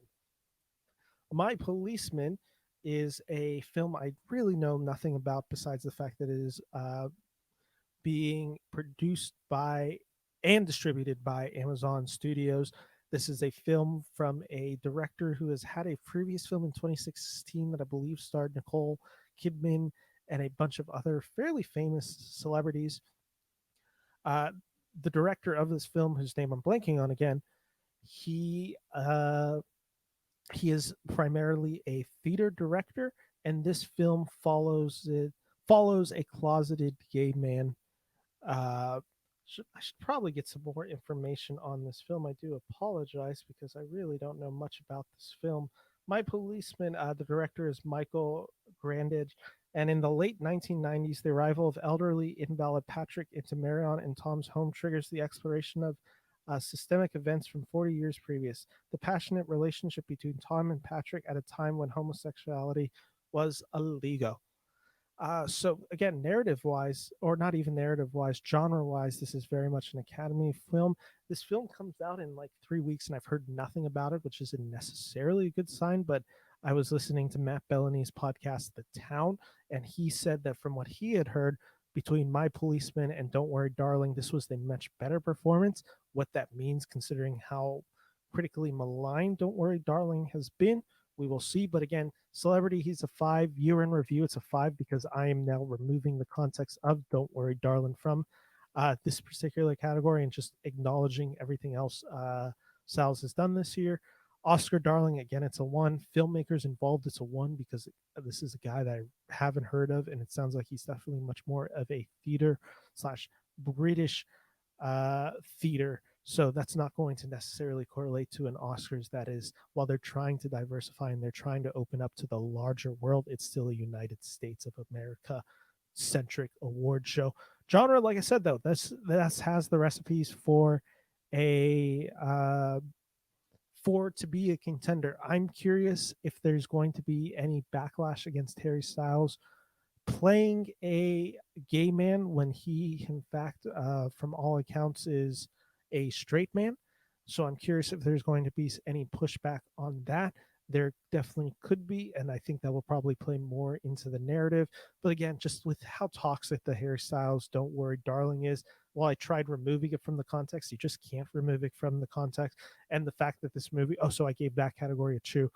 My Policeman is a film I really know nothing about besides the fact that it is being produced by and distributed by Amazon Studios. This is a film from a director who has had a previous film in 2016 that I believe starred Nicole Kidman and a bunch of other fairly famous celebrities. Uh, the director of this film, whose name I'm blanking on again, he he is primarily a theater director, and this film follows a closeted gay man. uh, I should probably get some more information on this film. I do apologize because I really don't know much about this film. My Policeman, the director is Michael Grandage, and in the late 1990s, the arrival of elderly invalid Patrick into Marion and Tom's home triggers the exploration of systemic events from 40 years previous. The passionate relationship between Tom and Patrick at a time when homosexuality was illegal. So again, narrative wise, or not even narrative wise, genre wise, this is very much an Academy film. This film comes out in like 3 weeks, and I've heard nothing about it, which isn't necessarily a good sign. But I was listening to Matt Bellamy's podcast, The Town, and he said that from what he had heard, between My Policeman and Don't Worry, Darling, this was a much better performance. What that means, considering how critically maligned Don't Worry, Darling has been, we will see. But again, celebrity, he's a five. Year in review, it's a five because I am now removing the context of Don't Worry, Darling from this particular category and just acknowledging everything else Sal's has done this year. Oscar Darling, again, it's a one. Filmmakers involved, it's a one because this is a guy that I haven't heard of, and it sounds like he's definitely much more of a theater slash British theater. So that's not going to necessarily correlate to an Oscars that is, while they're trying to diversify and they're trying to open up to the larger world, it's still a United States of America centric award show. Genre, like I said, though, that's has the recipes for a for to be a contender. I'm curious if there's going to be any backlash against Harry Styles playing a gay man when he, in fact, from all accounts, is a straight man. So I'm curious if there's going to be any pushback on that. There definitely could be, and I think that will probably play more into the narrative. But again, just with how toxic the Harry Styles "Don't Worry, Darling" is, while I tried removing it from the context, you just can't remove it from the context. And the fact that this movie, oh, so I gave that category a chew.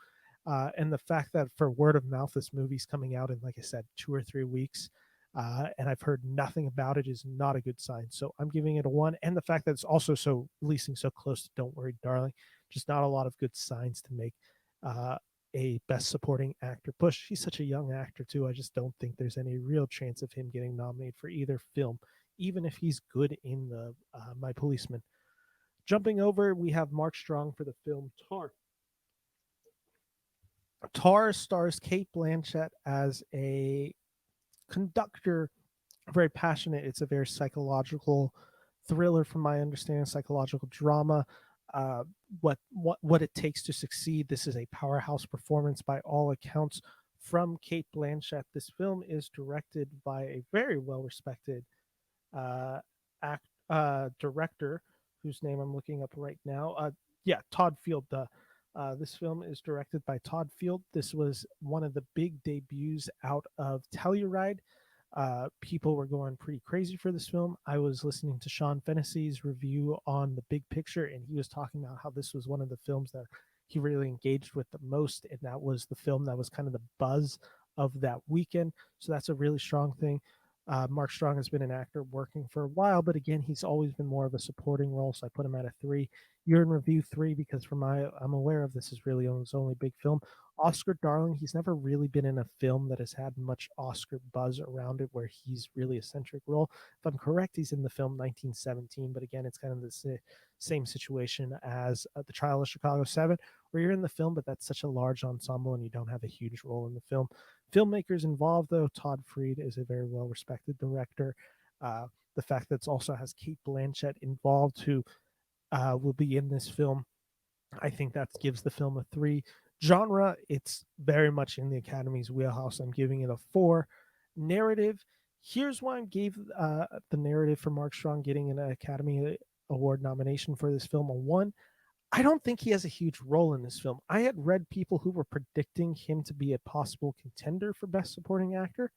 And the fact that for word of mouth, this movie's coming out in, like I said, 2 or 3 weeks, and I've heard nothing about it is not a good sign. So I'm giving it a one. And the fact that it's also so releasing so close to "Don't Worry, Darling," just not a lot of good signs to make uh, a Best Supporting Actor push. He's such a young actor too. I just don't think there's any real chance of him getting nominated for either film, even if he's good in the My Policeman. Jumping over, we have Mark Strong for the film Tar. Tar stars Kate Blanchett as a conductor, very passionate. It's a very psychological thriller, from my understanding, psychological drama. Uh, what it takes to succeed. This is a powerhouse performance by all accounts from Kate Blanchett. This film is directed by a very well respected uh, director whose name I'm looking up right now. Yeah, Todd Field. This film is directed by Todd Field. This was one of the big debuts out of Telluride. People were going pretty crazy for this film. I was listening to Sean Fennessy's review on The Big Picture, and he was talking about how this was one of the films that he really engaged with the most, and that was the film that was kind of the buzz of that weekend. So that's a really strong thing. Mark Strong has been an actor working for a while, but again, he's always been more of a supporting role. So I put him at a three. You're in review three because from my I'm aware of, this is really his only big film. Oscar Darling, he's never really been in a film that has had much Oscar buzz around it where he's really a centric role. If I'm correct, he's in the film 1917, but again, it's kind of the same situation as The Trial of Chicago 7, where you're in the film, but that's such a large ensemble and you don't have a huge role in the film. Filmmakers involved, though, Todd Freed is a very well respected director. The fact that it also has Kate Blanchett involved, who will be in this film, I think that gives the film a three. Genre, it's very much in the Academy's wheelhouse. I'm giving it a four. Narrative, here's why I gave the narrative for Mark Strong getting an Academy Award nomination for this film a one. I don't think he has a huge role in this film. I had read people who were predicting him to be a possible contender for Best Supporting Actor.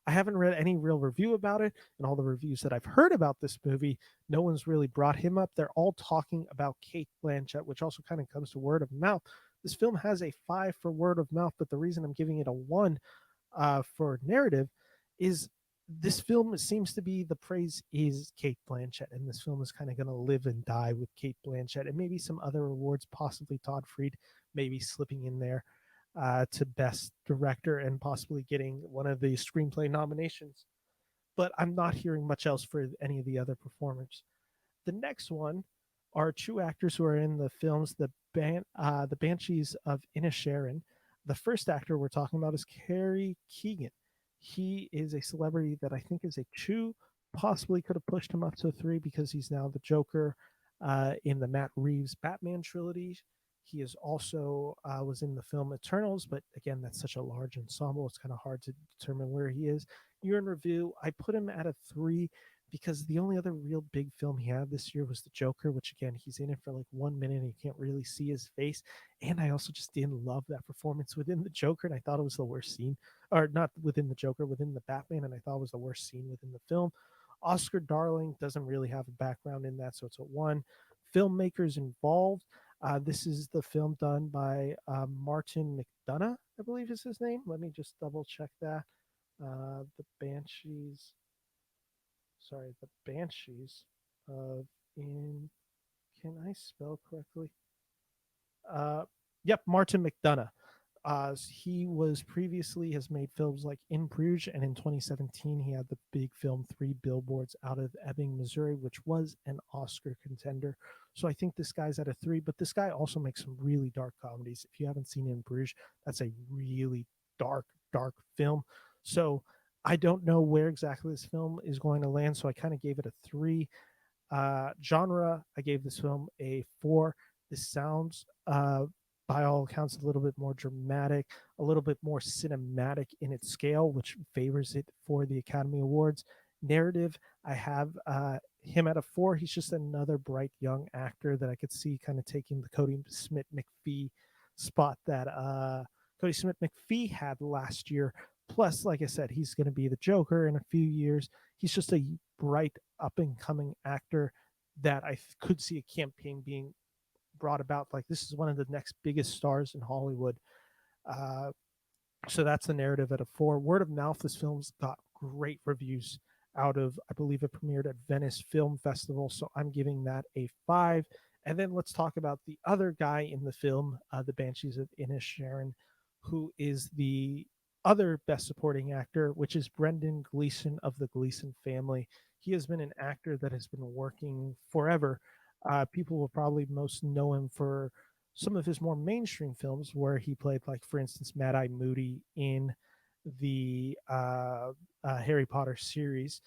I haven't read any real review about it, and all the reviews that I've heard about this movie, no one's really brought him up. They're all talking about Kate Blanchett, which also kind of comes to word of mouth. This film has a five for word of mouth, but the reason I'm giving it a one for narrative is this film seems to be the praise is Kate Blanchett, and this film is kind of going to live and die with Kate Blanchett, and maybe some other awards, possibly Todd Freed, maybe slipping in there to Best Director and possibly getting one of the screenplay nominations. But I'm not hearing much else for any of the other performers. The next one are two actors who are in the films The Banshees of Inisherin. The first actor we're talking about is Kerry Keegan. He is a celebrity that I think is a two, possibly could have pushed him up to a three because he's now the Joker in the Matt Reeves Batman trilogy. He is also was in the film Eternals, but again, that's such a large ensemble. It's kind of hard to determine where he is. Year in review, I put him at a three because the only other real big film he had this year was The Joker, which again, he's in it for like 1 minute and you can't really see his face. And I also just didn't love that performance within The Joker, and I thought it was the worst scene, or not within The Joker, within the Batman, and I thought it was the worst scene within the film. Oscar Darling doesn't really have a background in that, so it's a one. Filmmakers involved. This is the film done by Martin McDonough, I believe is his name. Let me just double check that. The Banshees the Banshees of in. Can I spell correctly? Uh, yep, Martin McDonough. He was previously has made films like In Bruges, and in 2017 he had the big film Three Billboards Out of Ebbing, Missouri, which was an Oscar contender. So I think this guy's at a three, but this guy also makes some really dark comedies. If you haven't seen In Bruges, that's a really dark film. So I don't know where exactly this film is going to land, so I kind of gave it a three. Genre, I gave this film a four. This sounds, by all accounts, a little bit more dramatic, a little bit more cinematic in its scale, which favors it for the Academy Awards. Narrative, I have him at a 4. He's just another bright young actor that I could see kind of taking the Cody Smith McPhee spot that Cody Smith McPhee had last year. Plus, like I said, he's going to be the Joker in a few years. He's just a bright, up and coming actor that I could see a campaign being brought about. Like, this is one of the next biggest stars in Hollywood. Uh, so that's the narrative at a 4. Word of mouth, this film's got great reviews out of, I believe it premiered at Venice Film Festival. So I'm giving that a 5. And then let's talk about the other guy in the film, The Banshees of Inisherin, who is the other best supporting actor, which is Brendan Gleeson of the Gleeson family. He has been an actor that has been working forever. People will probably most know him for some of his more mainstream films where he played, like, for instance, Mad Eye Moody in the Harry Potter series.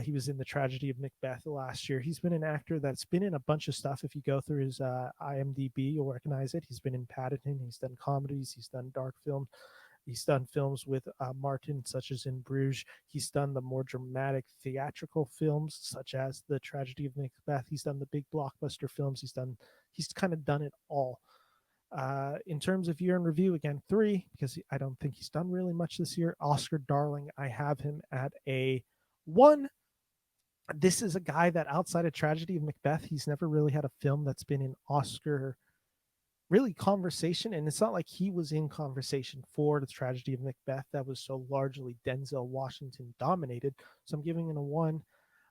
He was in The Tragedy of Macbeth last year. He's been an actor that's been in a bunch of stuff. If you go through his IMDb, you'll recognize it. He's been in Paddington. He's done comedies. He's done dark films. He's done films with Martin, such as In Bruges. He's done the more dramatic theatrical films, such as The Tragedy of Macbeth. He's done the big blockbuster films. He's kind of done it all. In terms of year in review, again, 3, because I don't think he's done really much this year. Oscar Darling, I have him at a 1. This is a guy that, outside of Tragedy of Macbeth, he's never really had a film that's been in Oscar really conversation. And it's not like he was in conversation for The Tragedy of Macbeth that was so largely Denzel Washington dominated. So I'm giving it a 1.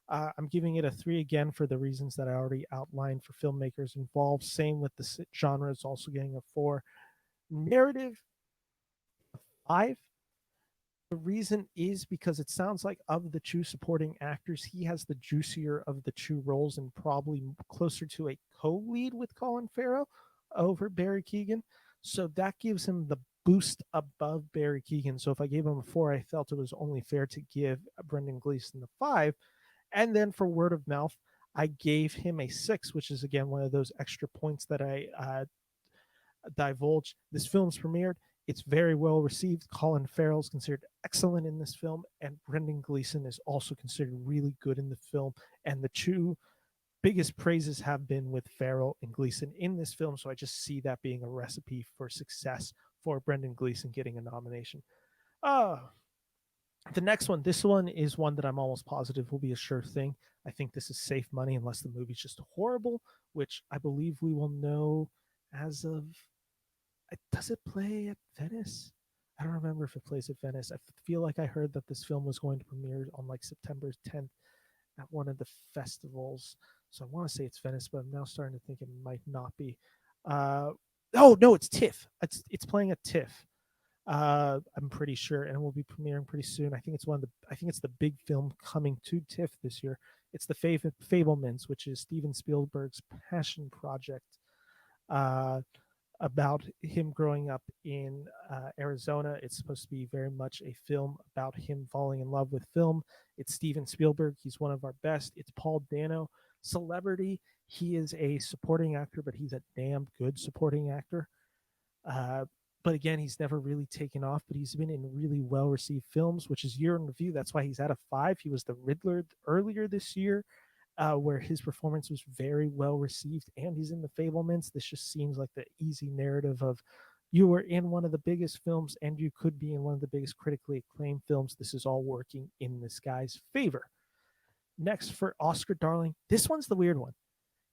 I'm giving it a 3 again for the reasons that I already outlined for filmmakers involved. Same with the genre, is also getting a 4. Narrative, 5. The reason is because it sounds like, of the two supporting actors, he has the juicier of the two roles and probably closer to a co-lead with Colin Farrell over Barry Keoghan. So that gives him the boost above Barry Keoghan. So if I gave him a 4, I felt it was only fair to give Brendan Gleeson the 5. And then for word of mouth, I gave him a 6, which is, again, one of those extra points that I divulged. This film's premiered. It's very well received. Colin Farrell is considered excellent in this film, and Brendan Gleeson is also considered really good in the film. And the two biggest praises have been with Farrell and Gleeson in this film. So I just see that being a recipe for success for Brendan Gleeson getting a nomination. Uh, the next one, this one is one that I'm almost positive will be a sure thing. I think this is safe money unless the movie's just horrible, which I believe we will know as of. Does it play at Venice? I don't remember if it plays at Venice. I feel like I heard that this film was going to premiere on, like, September 10th at one of the festivals. So I want to say it's Venice, but I'm now starting to think it might not be. Oh no, it's TIFF. It's playing at TIFF. I'm pretty sure, and it will be premiering pretty soon. I think it's the big film coming to TIFF this year. It's the Fablemans, which is Steven Spielberg's passion project. Uh, about him growing up in Arizona. It's supposed to be very much a film about him falling in love with film. It's Steven Spielberg. He's one of our best. It's Paul Dano. Celebrity. He is a supporting actor, but he's a damn good supporting actor. Uh, but again, he's never really taken off, but he's been in really well received films, which is year in review. That's why he's at a 5. He was the Riddler earlier this year, where his performance was very well received, and he's in the Fablemans. This just seems like the easy narrative of, you were in one of the biggest films and you could be in one of the biggest critically acclaimed films. This is all working in this guy's favor. Next, for Oscar Darling, this one's the weird one.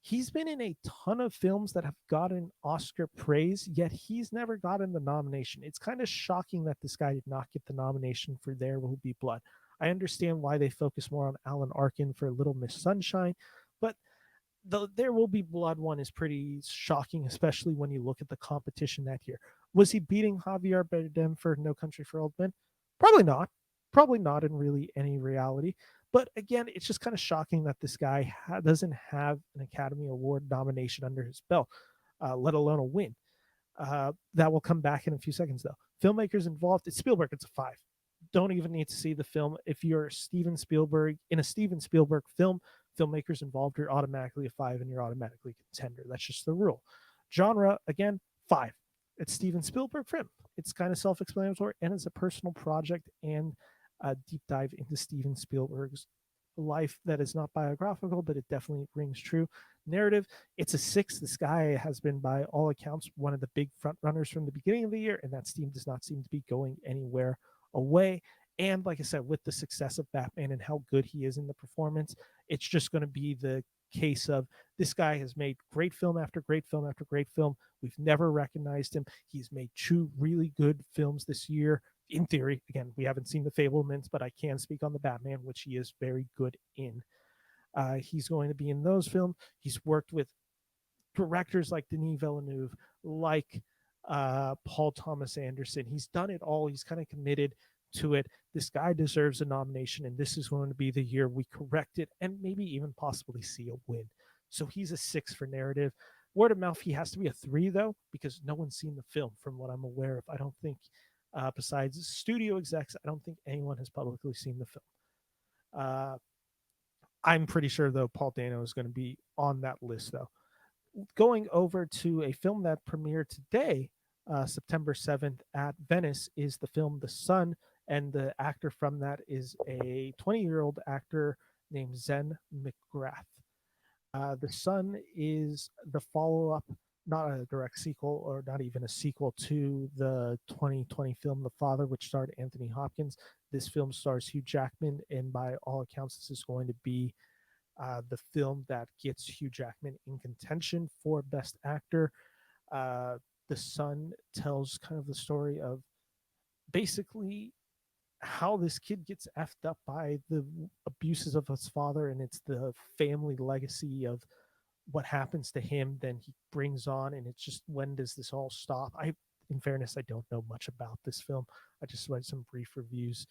He's been in a ton of films that have gotten Oscar praise, yet he's never gotten the nomination. It's kind of shocking that this guy did not get the nomination for There Will Be Blood. I understand why they focus more on Alan Arkin for Little Miss Sunshine, but the There Will Be Blood one is pretty shocking, especially when you look at the competition that year. Was he beating Javier Bardem for No Country for Old Men? Probably not. Probably not in really any reality. But again, it's just kind of shocking that this guy doesn't have an Academy Award nomination under his belt, let alone a win. That will come back in a few seconds, though. Filmmakers involved, it's Spielberg, it's a 5. Don't even need to see the film. If you're Steven Spielberg in a Steven Spielberg film, filmmakers involved, you're automatically a 5 and you're automatically a contender. That's just the rule. Genre, again, 5. It's Steven Spielberg film. It's kind of self-explanatory, and it's a personal project and a deep dive into Steven Spielberg's life that is not biographical, but it definitely rings true. Narrative, it's a 6. This guy has been, by all accounts, one of the big front runners from the beginning of the year, and that steam does not seem to be going anywhere away. And like I said, with the success of Batman and how good he is in the performance, it's just going to be the case of this guy has made great film after great film after great film. We've never recognized him. He's made two really good films this year. In theory, again, we haven't seen The Fablemans, but I can speak on the Batman, which he is very good in. He's going to be in those films. He's worked with directors like Denis Villeneuve, like Paul Thomas Anderson. He's done it all. He's kind of committed to it. This guy deserves a nomination, and this is going to be the year we correct it and maybe even possibly see a win. So he's a 6 for narrative. Word of mouth, he has to be a 3, though, because no one's seen the film from what I'm aware of. I don't think, besides studio execs, I don't think anyone has publicly seen the film. I'm pretty sure, though, Paul Dano is going to be on that list, though. Going over to a film that premiered today, September 7th at Venice, is the film The Son, and the actor from that is a 20-year-old actor named Zen McGrath. The Son is the follow-up, not a direct sequel or not even a sequel to the 2020 film The Father, which starred Anthony Hopkins. This film stars Hugh Jackman, and by all accounts, this is going to be the film that gets Hugh Jackman in contention for Best Actor. The Son tells kind of the story of basically how this kid gets effed up by the abuses of his father, and it's the family legacy of what happens to him. Then he brings on, and it's just, when does this all stop? In fairness, I don't know much about this film. I just read some brief reviews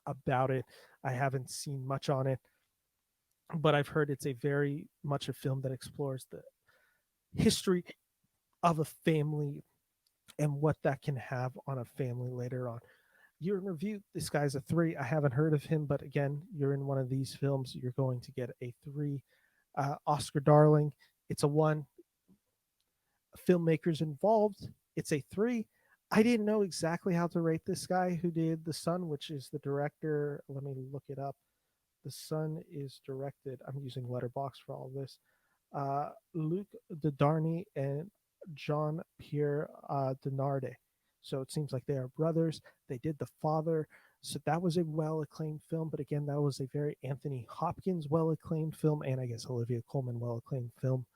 about it. I haven't seen much on it, but I've heard it's a very much a film that explores the history of a family and what that can have on a family later on. You're in review. This guy's a 3. I haven't heard of him, but again, you're in one of these films, you're going to get a 3. Oscar Darling, it's a 1. Filmmakers involved, it's a 3. I didn't know exactly how to rate this guy who did The Son, which is the director. Let me look it up. The Son is directed, I'm using Letterbox for all of this, Luc Dedarny and Jean Pierre Denarde. So it seems like they are brothers. They did The Father. So that was a well acclaimed film. But again, that was a very Anthony Hopkins well acclaimed film, and I guess Olivia Colman well acclaimed film.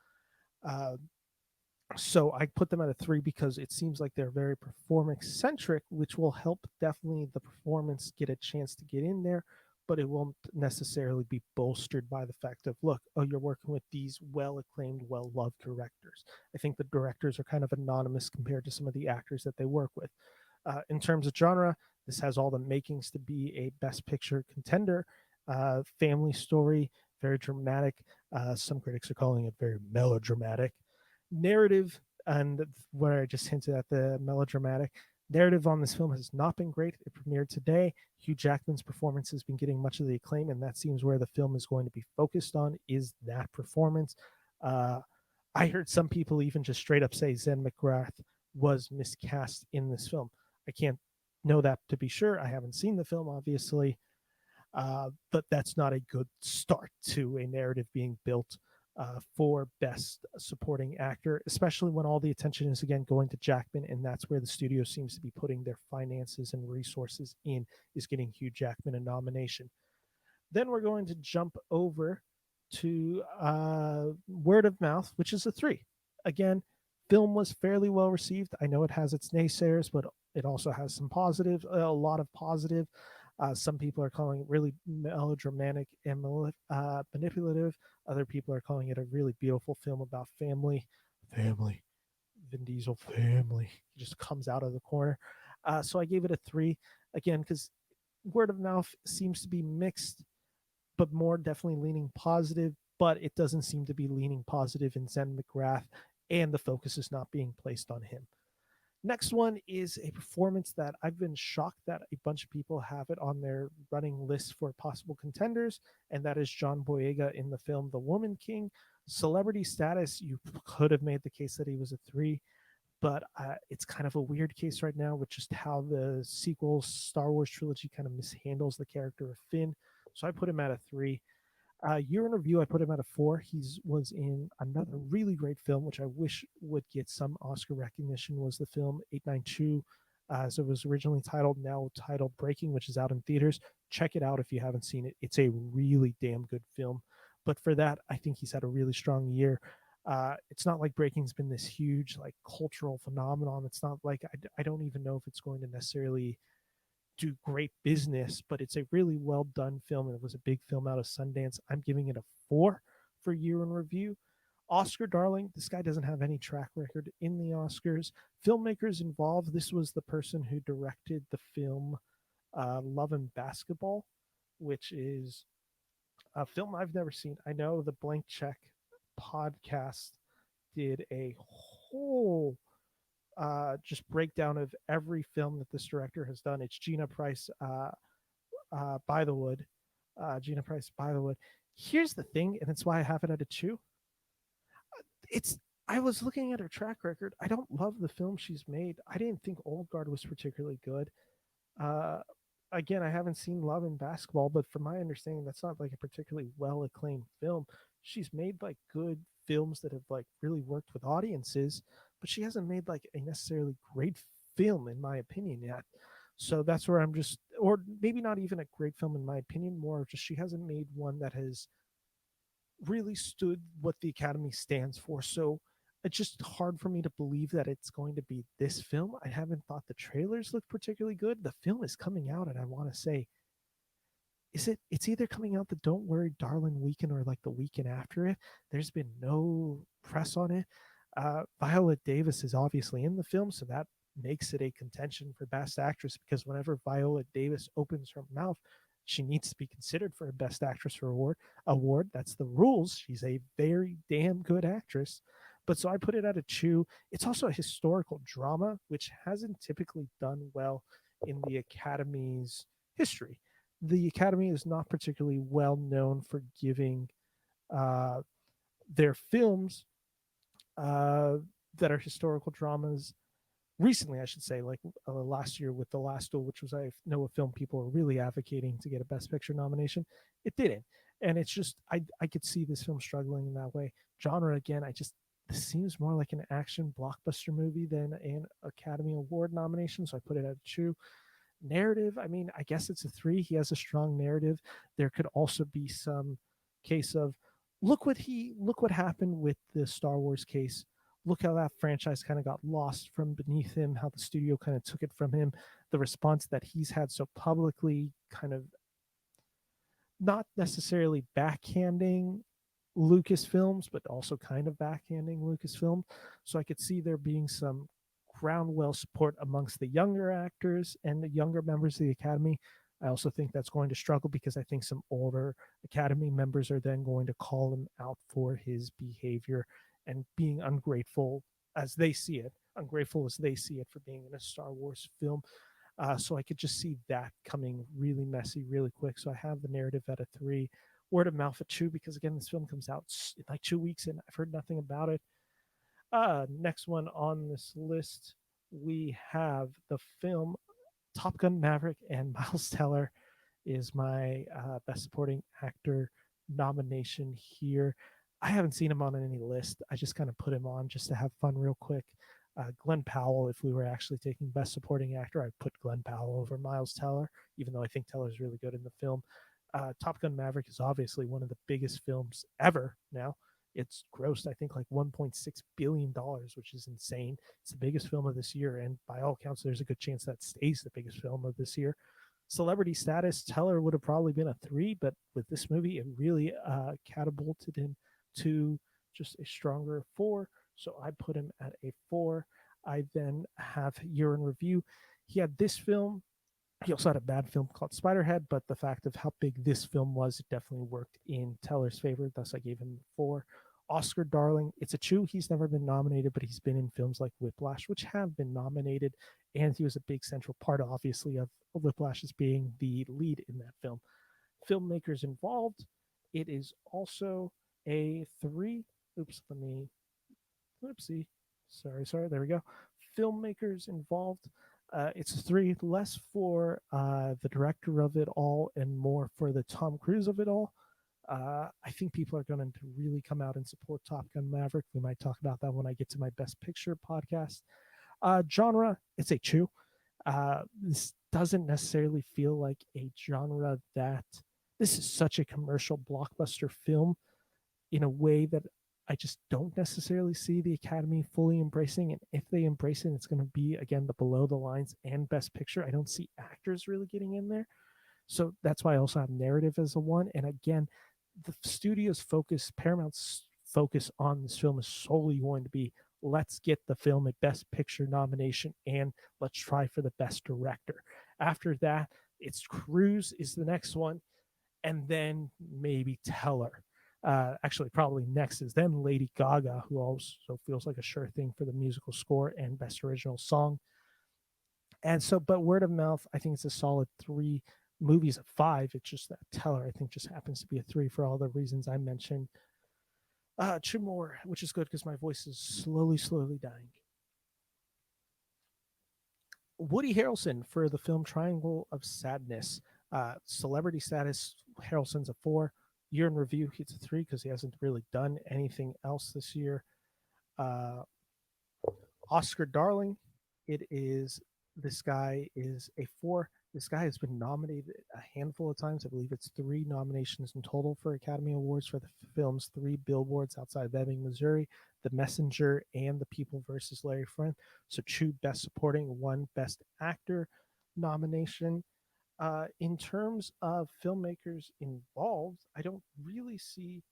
So I put them at a 3 because it seems like they're very performance centric, which will help definitely the performance get a chance to get in there, but it won't necessarily be bolstered by the fact of, look, oh, you're working with these well acclaimed, well loved directors. I think the directors are kind of anonymous compared to some of the actors that they work with. In terms of genre, this has all the makings to be a Best Picture contender. Family story, very dramatic. Some critics are calling it very melodramatic. Narrative, and where I just hinted at the melodramatic, narrative on this film has not been great. It premiered today. Hugh Jackman's performance has been getting much of the acclaim, and that seems where the film is going to be focused on, is that performance. I heard some people even just straight up say Zen McGrath was miscast in this film. I can't know that to be sure. I haven't seen the film, obviously, but that's not a good start to a narrative being built for Best Supporting Actor, especially when all the attention is again going to Jackman, and that's where the studio seems to be putting their finances and resources in, is getting Hugh Jackman a nomination. Then we're going to jump over to Word of Mouth, which is a 3. Again, film was fairly well received. I know it has its naysayers, but it also has some positive, a lot of positive. Some people are calling it really melodramatic and manipulative. Other people are calling it a really beautiful film about family. Family. Vin Diesel family. He just comes out of the corner. So I gave it a 3. Again, because word of mouth seems to be mixed, but more definitely leaning positive. But it doesn't seem to be leaning positive in Zen McGrath, and the focus is not being placed on him. Next one is a performance that I've been shocked that a bunch of people have it on their running list for possible contenders, and that is John Boyega in the film The Woman King. Celebrity status, you could have made the case that he was a three, but it's kind of a weird case right now with just how the sequel Star Wars trilogy kind of mishandles the character of Finn. So I put him at a three. Year in review, I put him at a four. He's was in another really great film, which I wish would get some Oscar recognition. Was the film 892, as it was originally titled, now titled Breaking, which is out in theaters. Check it out if you haven't seen it. It's a really damn good film. But for that, I think he's had a really strong year. It's not like Breaking's been this huge like cultural phenomenon. It's not like I don't even know if it's going to necessarily do great business, but it's a really well done film, and it was a big film out of Sundance. I'm giving it a four for year in review. Oscar Darling, this guy doesn't have any track record in the Oscars. Filmmakers involved, this was the person who directed the film Love and Basketball, which is a film I've never seen. I know the Blank Check podcast did a whole just breakdown of every film that this director has done. It's Gina Price by the Wood. Gina Price by the Wood. Here's the thing, and it's why I have it at a two. It's I was looking at her track record. I don't love the film she's made. I didn't think Old Guard was particularly good. Uh, Again, I haven't seen Love and Basketball, but from my understanding, that's not like a particularly well acclaimed film. She's made like good films that have like really worked with audiences, but she hasn't made like a necessarily great film, in my opinion, yet. So that's where I'm just, or maybe not even a great film, in my opinion, more of just she hasn't made one that has really stood what the Academy stands for. So it's just hard for me to believe that it's going to be this film. I haven't thought the trailers look particularly good. The film is coming out, and I want to say, it's either coming out the Don't Worry Darling weekend or like the weekend after it. There's been no press on it. Viola Davis is obviously in the film, so that makes it a contention for Best Actress, because whenever Viola Davis opens her mouth, she needs to be considered for a Best Actress award. That's the rules. She's a very damn good actress. But so I put it at a two. It's also a historical drama, which hasn't typically done well in the Academy's history. The Academy is not particularly well known for giving uh, their films uh, that are historical dramas. Recently, I should say, like last year with The Last Duel, which was, I know, a film people are really advocating to get a Best Picture nomination. It didn't, and it's just I could see this film struggling in that way. Genre again, this seems more like an action blockbuster movie than an Academy Award nomination, so I put it at two. Narrative, I mean, I guess it's a three. He has a strong narrative. There could also be some case of look what happened with the Star Wars case. Look how that franchise kind of got lost from beneath him, how the studio kind of took it from him, the response that he's had so publicly, kind of not necessarily backhanding Lucasfilms, but also kind of backhanding Lucasfilm. So I could see there being some ground support amongst the younger actors and the younger members of the Academy. I also think that's going to struggle because I think some older Academy members are then going to call him out for his behavior and being ungrateful as they see it, ungrateful as they see it for being in a Star Wars film. So I could just see that coming really messy really quick. So I have the narrative at a three. Word of mouth at two, because again, this film comes out in like 2 weeks and I've heard nothing about it. Next one on this list, we have the film Top Gun Maverick, and Miles Teller is my Best Supporting Actor nomination here. I haven't seen him on any list. I just kind of put him on just to have fun real quick. Glenn Powell, if we were actually taking Best Supporting Actor, I'd put Glenn Powell over Miles Teller, even though I think Teller's really good in the film. Top Gun Maverick is obviously one of the biggest films ever now. It's grossed, I think, like $1.6 billion, which is insane. It's the biggest film of this year, and by all accounts, there's a good chance that stays the biggest film of this year. Celebrity status, Teller would have probably been a three, but with this movie, it really catapulted him to just a stronger four. So I put him at a four. I then have Year in Review. He had this film. He also had a bad film called Spiderhead, but the fact of how big this film was, it definitely worked in Teller's favor. Thus, I gave him four. Oscar Darling, it's a chew. He's never been nominated, but he's been in films like Whiplash, which have been nominated, and he was a big central part, obviously, of Whiplash as being the lead in that film. Filmmakers involved. It is also a three. Oops, let me. Oopsie. Sorry. There we go. Filmmakers involved. It's a three, less for the director of it all and more for the Tom Cruise of it all. I think people are going to really come out and support Top Gun Maverick. We might talk about that when I get to my Best Picture podcast. Genre, it's a chew. This doesn't necessarily feel like a genre that this is such a commercial blockbuster film in a way that I just don't necessarily see the Academy fully embracing. And if they embrace it, it's going to be, again, the below the lines and Best Picture. I don't see actors really getting in there. So that's why I also have narrative as a one. And again, the studio's focus, Paramount's focus on this film is solely going to be let's get the film a Best Picture nomination and let's try for the Best Director. After that, it's Cruise is the next one, and then maybe Teller. Actually, probably next is then Lady Gaga, who also feels like a sure thing for the musical score and Best Original Song. And so, but word of mouth, I think it's a solid three. Movies at five. It's just that Teller, I think, just happens to be a three for all the reasons I mentioned. Two more, which is good because my voice is slowly dying. Woody Harrelson for the film Triangle of Sadness. Celebrity status, Harrelson's a four. Year in review, he's a three because he hasn't really done anything else this year. Uh, Oscar Darling, it is this guy is a four. This guy has been nominated a handful of times. I believe it's three nominations in total for Academy Awards for the films Three Billboards Outside of Ebbing, Missouri, The Messenger, and The People versus Larry Flint. So two Best Supporting, one Best Actor nomination. In terms of filmmakers involved, I don't really see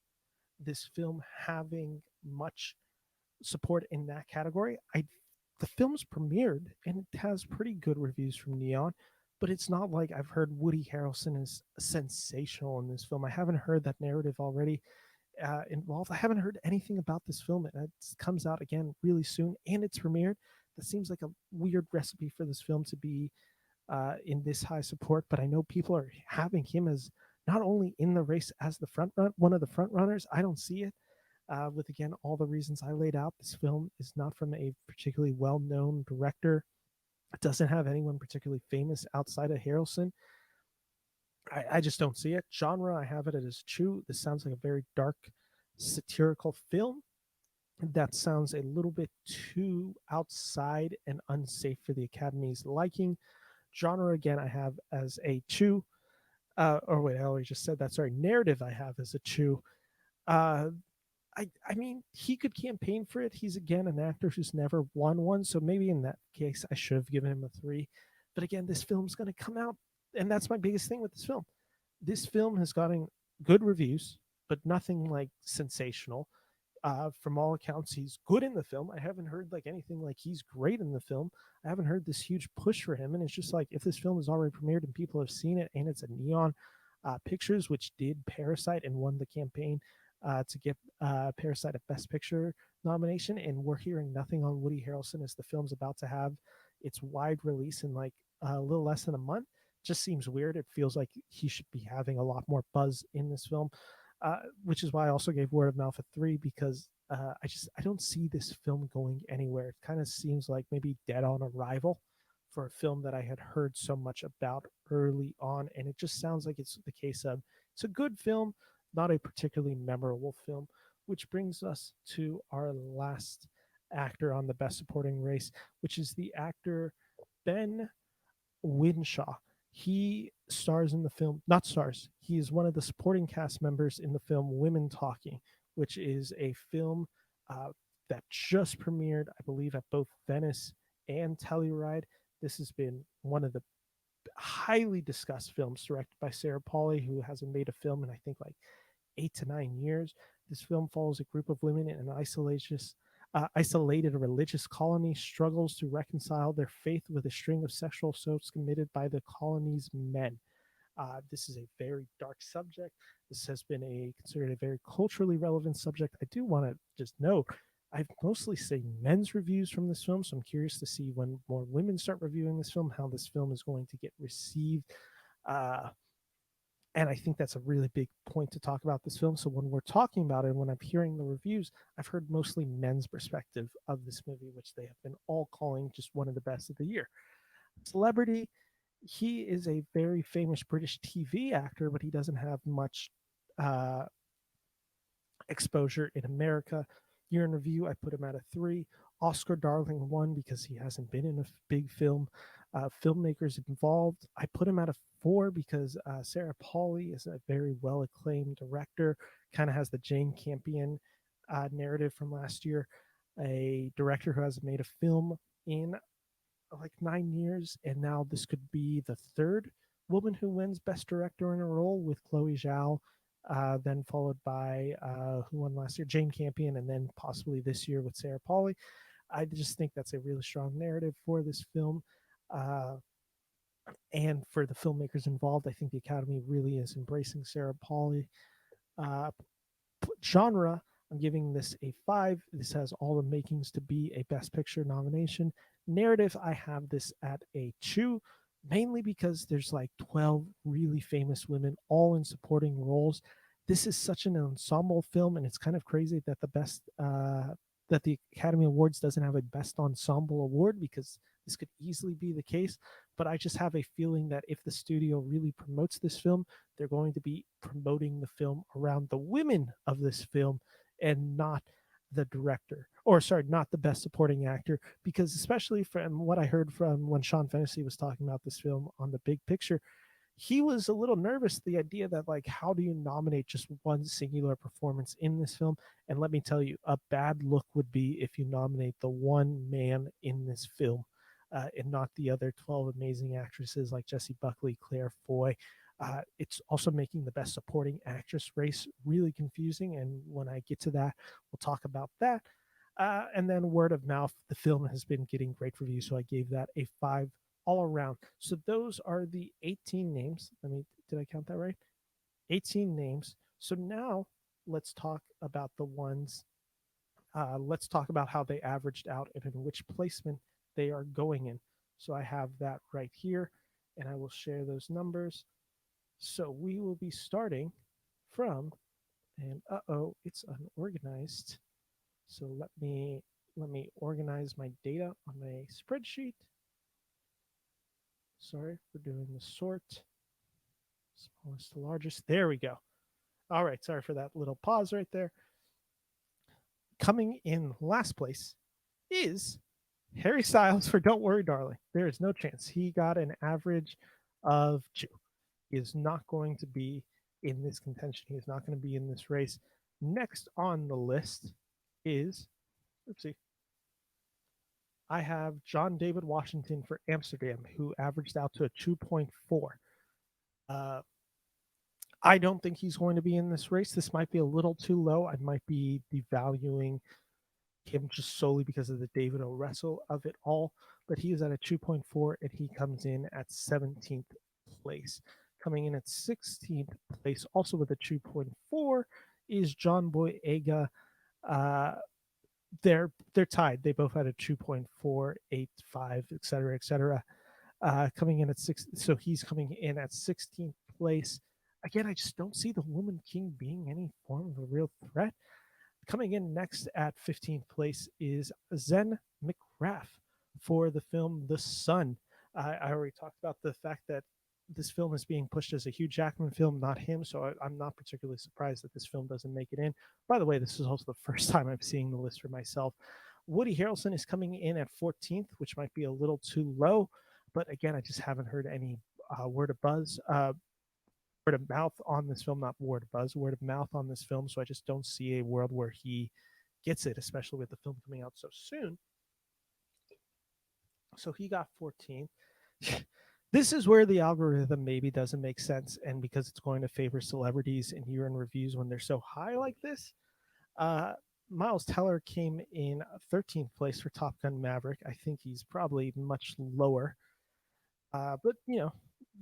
this film having much support in that category. The film's premiered and it has pretty good reviews from Neon, but it's not like I've heard Woody Harrelson is sensational in this film. I haven't heard that narrative already involved. I haven't heard anything about this film. It comes out again really soon and it's premiered. That seems like a weird recipe for this film to be in this high support, but I know people are having him as not only in the race as the one of the front runners. I don't see it with again all the reasons I laid out. This film is not from a particularly well-known director. It doesn't have anyone particularly famous outside of Harrelson. I just don't see it. Genre, I have it as Chew. This sounds like a very dark, satirical film. That sounds a little bit too outside and unsafe for the Academy's liking. Genre, again, I have as a Chew. Or wait, I already just said that. Sorry. Narrative, I have as a Chew. Uh, I mean, he could campaign for it. He's again an actor who's never won one, so maybe in that case, I should have given him a three. But again, this film's going to come out, and that's my biggest thing with this film. This film has gotten good reviews, but nothing like sensational. From all accounts, he's good in the film. I haven't heard like anything like he's great in the film. I haven't heard this huge push for him, and it's just like if this film is already premiered and people have seen it, and it's a Neon Pictures, which did Parasite and won the campaign to get Parasite a Best Picture nomination, and we're hearing nothing on Woody Harrelson as the film's about to have its wide release in like a little less than a month. Just seems weird. It feels like he should be having a lot more buzz in this film, which is why I also gave Word of Mouth a three because I don't see this film going anywhere. It kind of seems like maybe dead on arrival for a film that I had heard so much about early on, and it just sounds like it's the case of it's a good film, not a particularly memorable film, which brings us to our last actor on the Best Supporting race, which is the actor Ben Winshaw. He stars in the film, not stars, he is one of the supporting cast members in the film Women Talking, which is a film that just premiered, I believe, at both Venice and Telluride. This has been one of the highly discussed films directed by Sarah Polley, who hasn't made a film in, I think, like 8 to 9 years. This film follows a group of women in an isolated religious colony struggles to reconcile their faith with a string of sexual assaults committed by the colony's men. This is a very dark subject. This has been considered a very culturally relevant subject. I do want to just note I've mostly seen men's reviews from this film, so I'm curious to see when more women start reviewing this film, how this film is going to get received. Uh, and I think that's a really big point to talk about this film. So when we're talking about it, when I'm hearing the reviews, I've heard mostly men's perspective of this movie, which they have been all calling just one of the best of the year. Celebrity, he is a very famous British TV actor, but he doesn't have much uh, exposure in America. Year in review, I put him at a 3. Oscar Darling 1 because he hasn't been in a big film. Filmmakers involved, I put him at a 4 because Sarah Polley is a very well acclaimed director, kind of has the Jane Campion narrative from last year, a director who has made a film in like 9 years, and now this could be the third woman who wins Best Director in a role with Chloe Zhao, then followed by who won last year, Jane Campion, and then possibly this year with Sarah Polley. I just think that's a really strong narrative for this film. Uh, and for the filmmakers involved, I think the Academy really is embracing Sarah Polley. Uh, Genre, I'm giving this a 5. This has all the makings to be a Best Picture nomination. Narrative, I have this at a 2, mainly because there's like 12 really famous women, all in supporting roles. This is such an ensemble film, and it's kind of crazy that that the Academy Awards doesn't have a Best Ensemble award, because this could easily be the case. But I just have a feeling that if the studio really promotes this film, they're going to be promoting the film around the women of this film and not the director, or sorry, not the best supporting actor, because especially from what I heard from when Sean Fennessy was talking about this film on the big picture, he was a little nervous, the idea that, like, how do you nominate just one singular performance in this film? And let me tell you, a bad look would be if you nominate the one man in this film, and not the other 12 amazing actresses like Jessie Buckley, Claire Foy. It's also making the best supporting actress race really confusing, and when I get to that, we'll talk about that. And then word of mouth, the film has been getting great reviews, so I gave that a 5 all around. So those are the 18 names. Did I count that right? 18 names. So now let's talk about the ones. Let's talk about how they averaged out and in which placement they are going in. So I have that right here, and I will share those numbers. So we will be starting from, and it's unorganized. So let me organize my data on my spreadsheet. Sorry, we're doing the sort smallest to largest. There we go. All right, sorry for that little pause right there. Coming in last place is Harry Styles for Don't Worry, Darling. There is no chance. He got an average of 2. He is not going to be in this contention. He is not going to be in this race. Next on the list is, oopsie, I have John David Washington for Amsterdam, who averaged out to a 2.4. Uh, I don't think he's going to be in this race. This might be a little too low. I might be devaluing him just solely because of the David O. Russell of it all. But he is at a 2.4, and he comes in at 17th place. Coming in at 16th place, also with a 2.4, is John Boyega. Uh, they're tied. They both had a 2.485, et cetera, et cetera. Coming in at 6, so he's coming in at 16th place. Again, I just don't see the Woman King being any form of a real threat. Coming in next at 15th place is Zen McGrath for the film The Sun. I already talked about the fact that this film is being pushed as a Hugh Jackman film, not him, so I'm not particularly surprised that this film doesn't make it in. By the way, this is also the first time I'm seeing the list for myself. Woody Harrelson is coming in at 14th, which might be a little too low, but again, I just haven't heard any word of word of mouth on this film, not word of buzz, word of mouth on this film. So I just don't see a world where he gets it, especially with the film coming out so soon. So he got 14. This is where the algorithm maybe doesn't make sense, and because it's going to favor celebrities in year-end reviews when they're so high like this. Uh, Miles Teller came in 13th place for Top Gun Maverick. I think he's probably much lower, but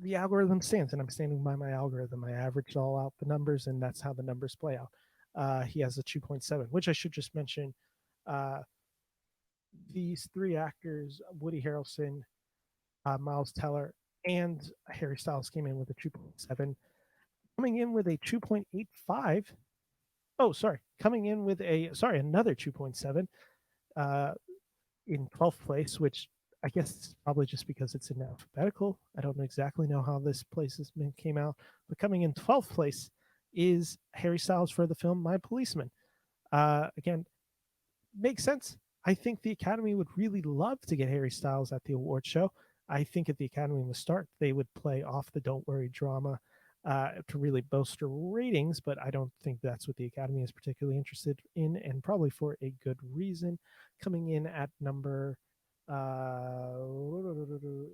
the algorithm stands, and I'm standing by my algorithm. I averaged all out the numbers, and that's how the numbers play out. He has a 2.7, which I should just mention. Uh, these three actors, Woody Harrelson, Miles Teller, and Harry Styles, came in with a 2.7. Coming in with a 2.85. Oh, sorry. Coming in with another 2.7 uh, in 12th place, which I guess is probably just because it's in alphabetical. I don't exactly know how this place came out, but coming in 12th place is Harry Styles for the film My Policeman. Again, makes sense. I think the Academy would really love to get Harry Styles at the award show. I think at the Academy in the start, they would play off the Don't Worry drama to really bolster ratings, but I don't think that's what the Academy is particularly interested in, and probably for a good reason. Coming in at uh,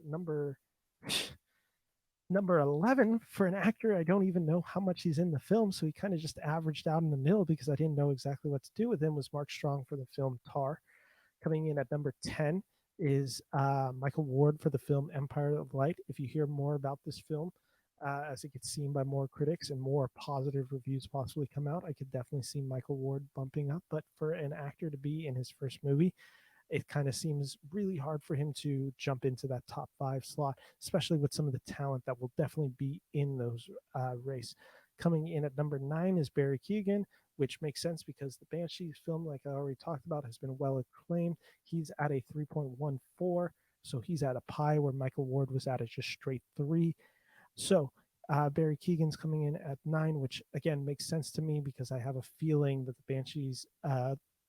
number number 11 for an actor. I don't even know how much he's in the film, so he kind of just averaged out in the middle because I didn't know exactly what to do with him, was Mark Strong for the film Tar. Coming in at number 10 is Michael Ward for the film Empire of Light. If you hear more about this film, as it gets seen by more critics and more positive reviews possibly come out, I could definitely see Michael Ward bumping up. But for an actor to be in his first movie, it kind of seems really hard for him to jump into that top five slot, especially with some of the talent that will definitely be in those race. Coming in at number 9 is Barry Keoghan, which makes sense because the Banshees film, like I already talked about, has been well acclaimed. He's at a 3.14, so he's at a pie where Michael Ward was at a just straight 3. So Barry Keoghan's coming in at 9, which again makes sense to me because I have a feeling that the Banshees,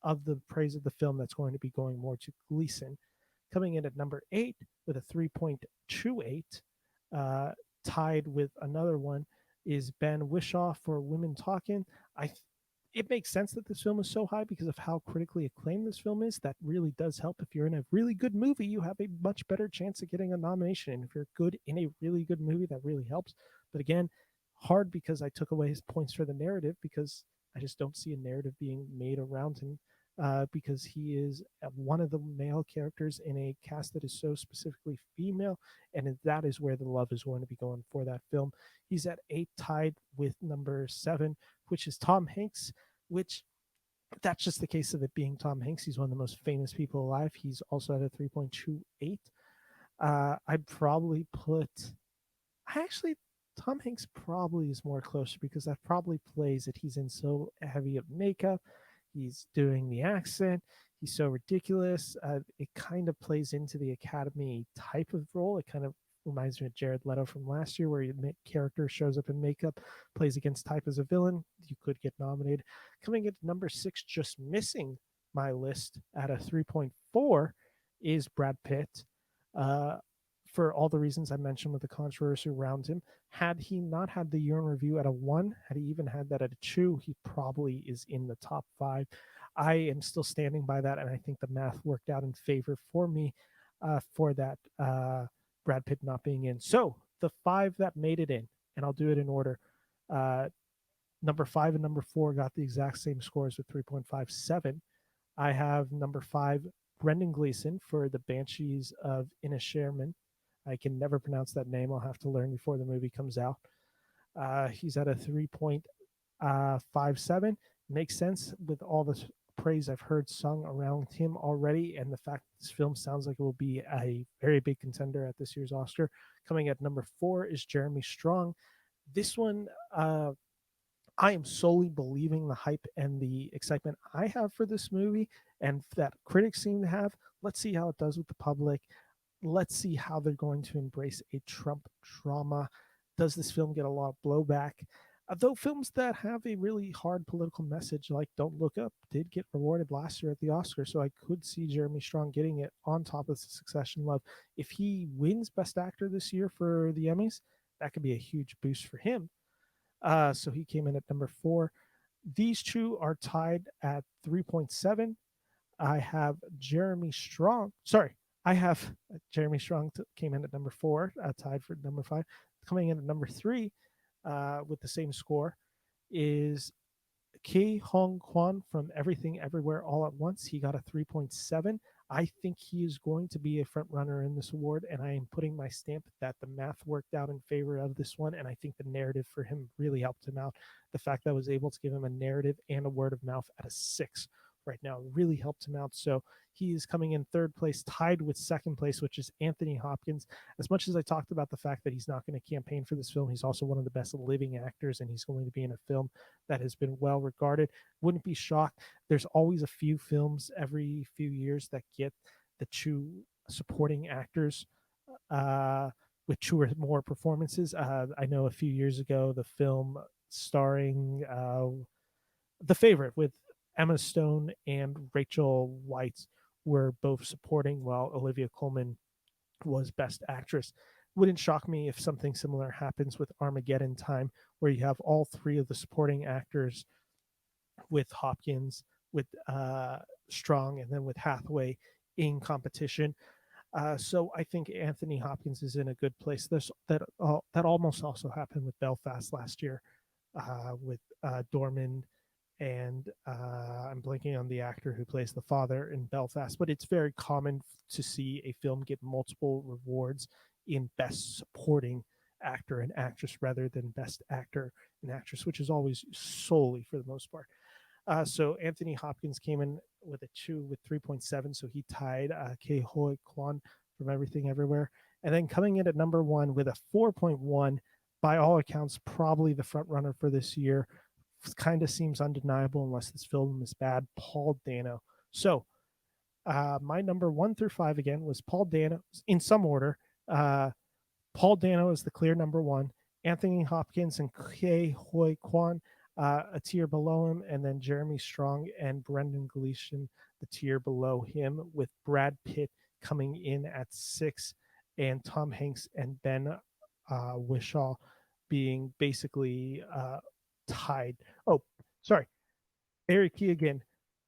of the praise of the film, that's going to be going more to Gleason. Coming in at number 8 with a 3.28, uh, tied with another one, is Ben Wishaw for Women Talking. I It makes sense that this film is so high because of how critically acclaimed this film is. That really does help. If you're in a really good movie, you have a much better chance of getting a nomination. And if you're good in a really good movie, that really helps. But again, hard because I took away his points for the narrative because I just don't see a narrative being made around him, because he is one of the male characters in a cast that is so specifically female, and that is where the love is going to be going for that film. He's at 8, tied with number 7, which is Tom Hanks, which that's just the case of it being Tom Hanks. He's one of the most famous people alive. He's also at a 3.28. I'd probably put, I actually, Tom Hanks probably is more closer because that probably plays that he's in so heavy of makeup. He's doing the accent. He's so ridiculous. It kind of plays into the Academy type of role. It kind of reminds me of Jared Leto from last year, where your character shows up in makeup, plays against type as a villain. You could get nominated. Coming at number 6, just missing my list at a 3.4, is Brad Pitt. Uh, for all the reasons I mentioned with the controversy around him. Had he not had the year in review at a 1, had he even had that at a 2, he probably is in the top 5. I am still standing by that, and I think the math worked out in favor for me for that Brad Pitt not being in. So the 5 that made it in, and I'll do it in order. Uh, Number 5 and number 4 got the exact same scores with 3.57. I have number 5, Brendan Gleeson for the Banshees of Inisherin. I can never pronounce that name. I'll have to learn before the movie comes out. He's at a 3.57. Makes sense with all the praise I've heard sung around him already, and the fact that this film sounds like it will be a very big contender at this year's Oscar. Coming at number 4 is Jeremy Strong. This one, I am solely believing the hype and the excitement I have for this movie and that critics seem to have. Let's see how it does with the public. Let's see how they're going to embrace a Trump drama. Does this film get a lot of blowback? Though films that have a really hard political message, like Don't Look Up, did get rewarded last year at the Oscars, so I could see Jeremy Strong getting it on top of Succession Love. If he wins Best Actor this year for the Emmys, that could be a huge boost for him. So he came in at number 4. These two are tied at 3.7. I have Jeremy Strong. Sorry, I have Jeremy Strong came in at number 4, tied for number 5. Coming in at number 3 with the same score is Ke Huy Quan from Everything Everywhere All at Once. He got a 3.7. I think he is going to be a front runner in this award, and I am putting my stamp that the math worked out in favor of this one, and I think the narrative for him really helped him out. The fact that I was able to give him a narrative and a word of mouth at a 6 right now really helped him out. So he is coming in third place, tied with second place, which is Anthony Hopkins. As much as I talked about the fact that he's not going to campaign for this film, he's also one of the best living actors, and he's going to be in a film that has been well regarded. Wouldn't be shocked. There's always a few films every few years that get the two supporting actors uh, with two or more performances. I know a few years ago, the film starring The Favorite with Emma Stone and Rachel Weisz were both supporting, while Olivia Colman was Best Actress. Wouldn't shock me if something similar happens with Armageddon Time, where you have all three of the supporting actors with Hopkins, with Strong, and then with Hathaway in competition. So I think Anthony Hopkins is in a good place. That almost also happened with Belfast last year, with Dorman and I'm blanking on the actor who plays the father in Belfast. But it's very common to see a film get multiple rewards in Best Supporting Actor and Actress rather than Best Actor and Actress, which is always solely for the most part. So Anthony Hopkins came in with a 2 with 3.7, so he tied Ke Huy Quan from Everything Everywhere. And then coming in at number 1 with a 4.1, by all accounts, probably the front runner for this year. Kind of seems undeniable unless this film is bad. Paul Dano. So my number 1 through 5 again was Paul Dano in some order. Paul Dano is the clear number 1. Anthony Hopkins and Ke Huy Quan a tier below him, and then Jeremy Strong and Brendan Gleeson the tier below him, with Brad Pitt coming in at 6, and Tom Hanks and Ben Whishaw being basically tied. Oh, sorry, Eric Keegan,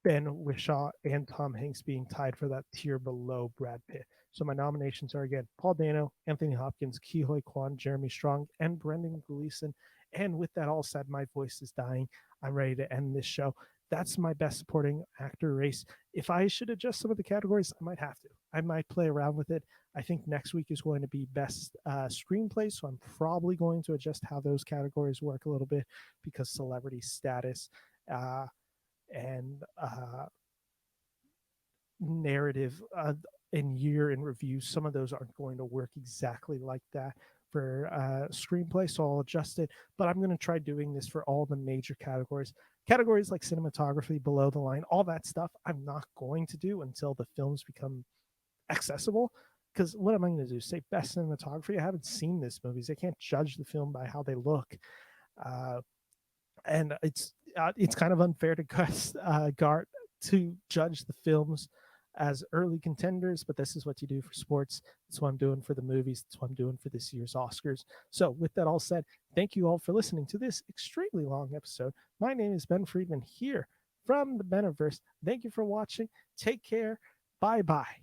Ben Whishaw, and Tom Hanks being tied for that tier below Brad Pitt. So my nominations are again Paul Dano, Anthony Hopkins, Ke Huy Quan, Jeremy Strong, and Brendan Gleeson. And with that all said, my voice is dying. I'm ready to end this show. That's my best supporting actor race. If I should adjust some of the categories, I might have to. I might play around with it. I think next week is going to be best screenplay, so I'm probably going to adjust how those categories work a little bit because celebrity status and narrative and year in review, some of those aren't going to work exactly like that for screenplay, so I'll adjust it. But I'm going to try doing this for all the major categories. Categories like cinematography, below the line, all that stuff, I'm not going to do until the films become accessible. Because what am I going to do? Say best cinematography? I haven't seen this movies. I can't judge the film by how they look. And it's kind of unfair to Gart to judge the films as early contenders, but this is what you do for sports. That's what I'm doing for the movies. That's what I'm doing for this year's Oscars. So with that all said, thank you all for listening to this extremely long episode. My name is Ben Friedman here from the Beniverse. Thank you for watching. Take care. Bye-bye.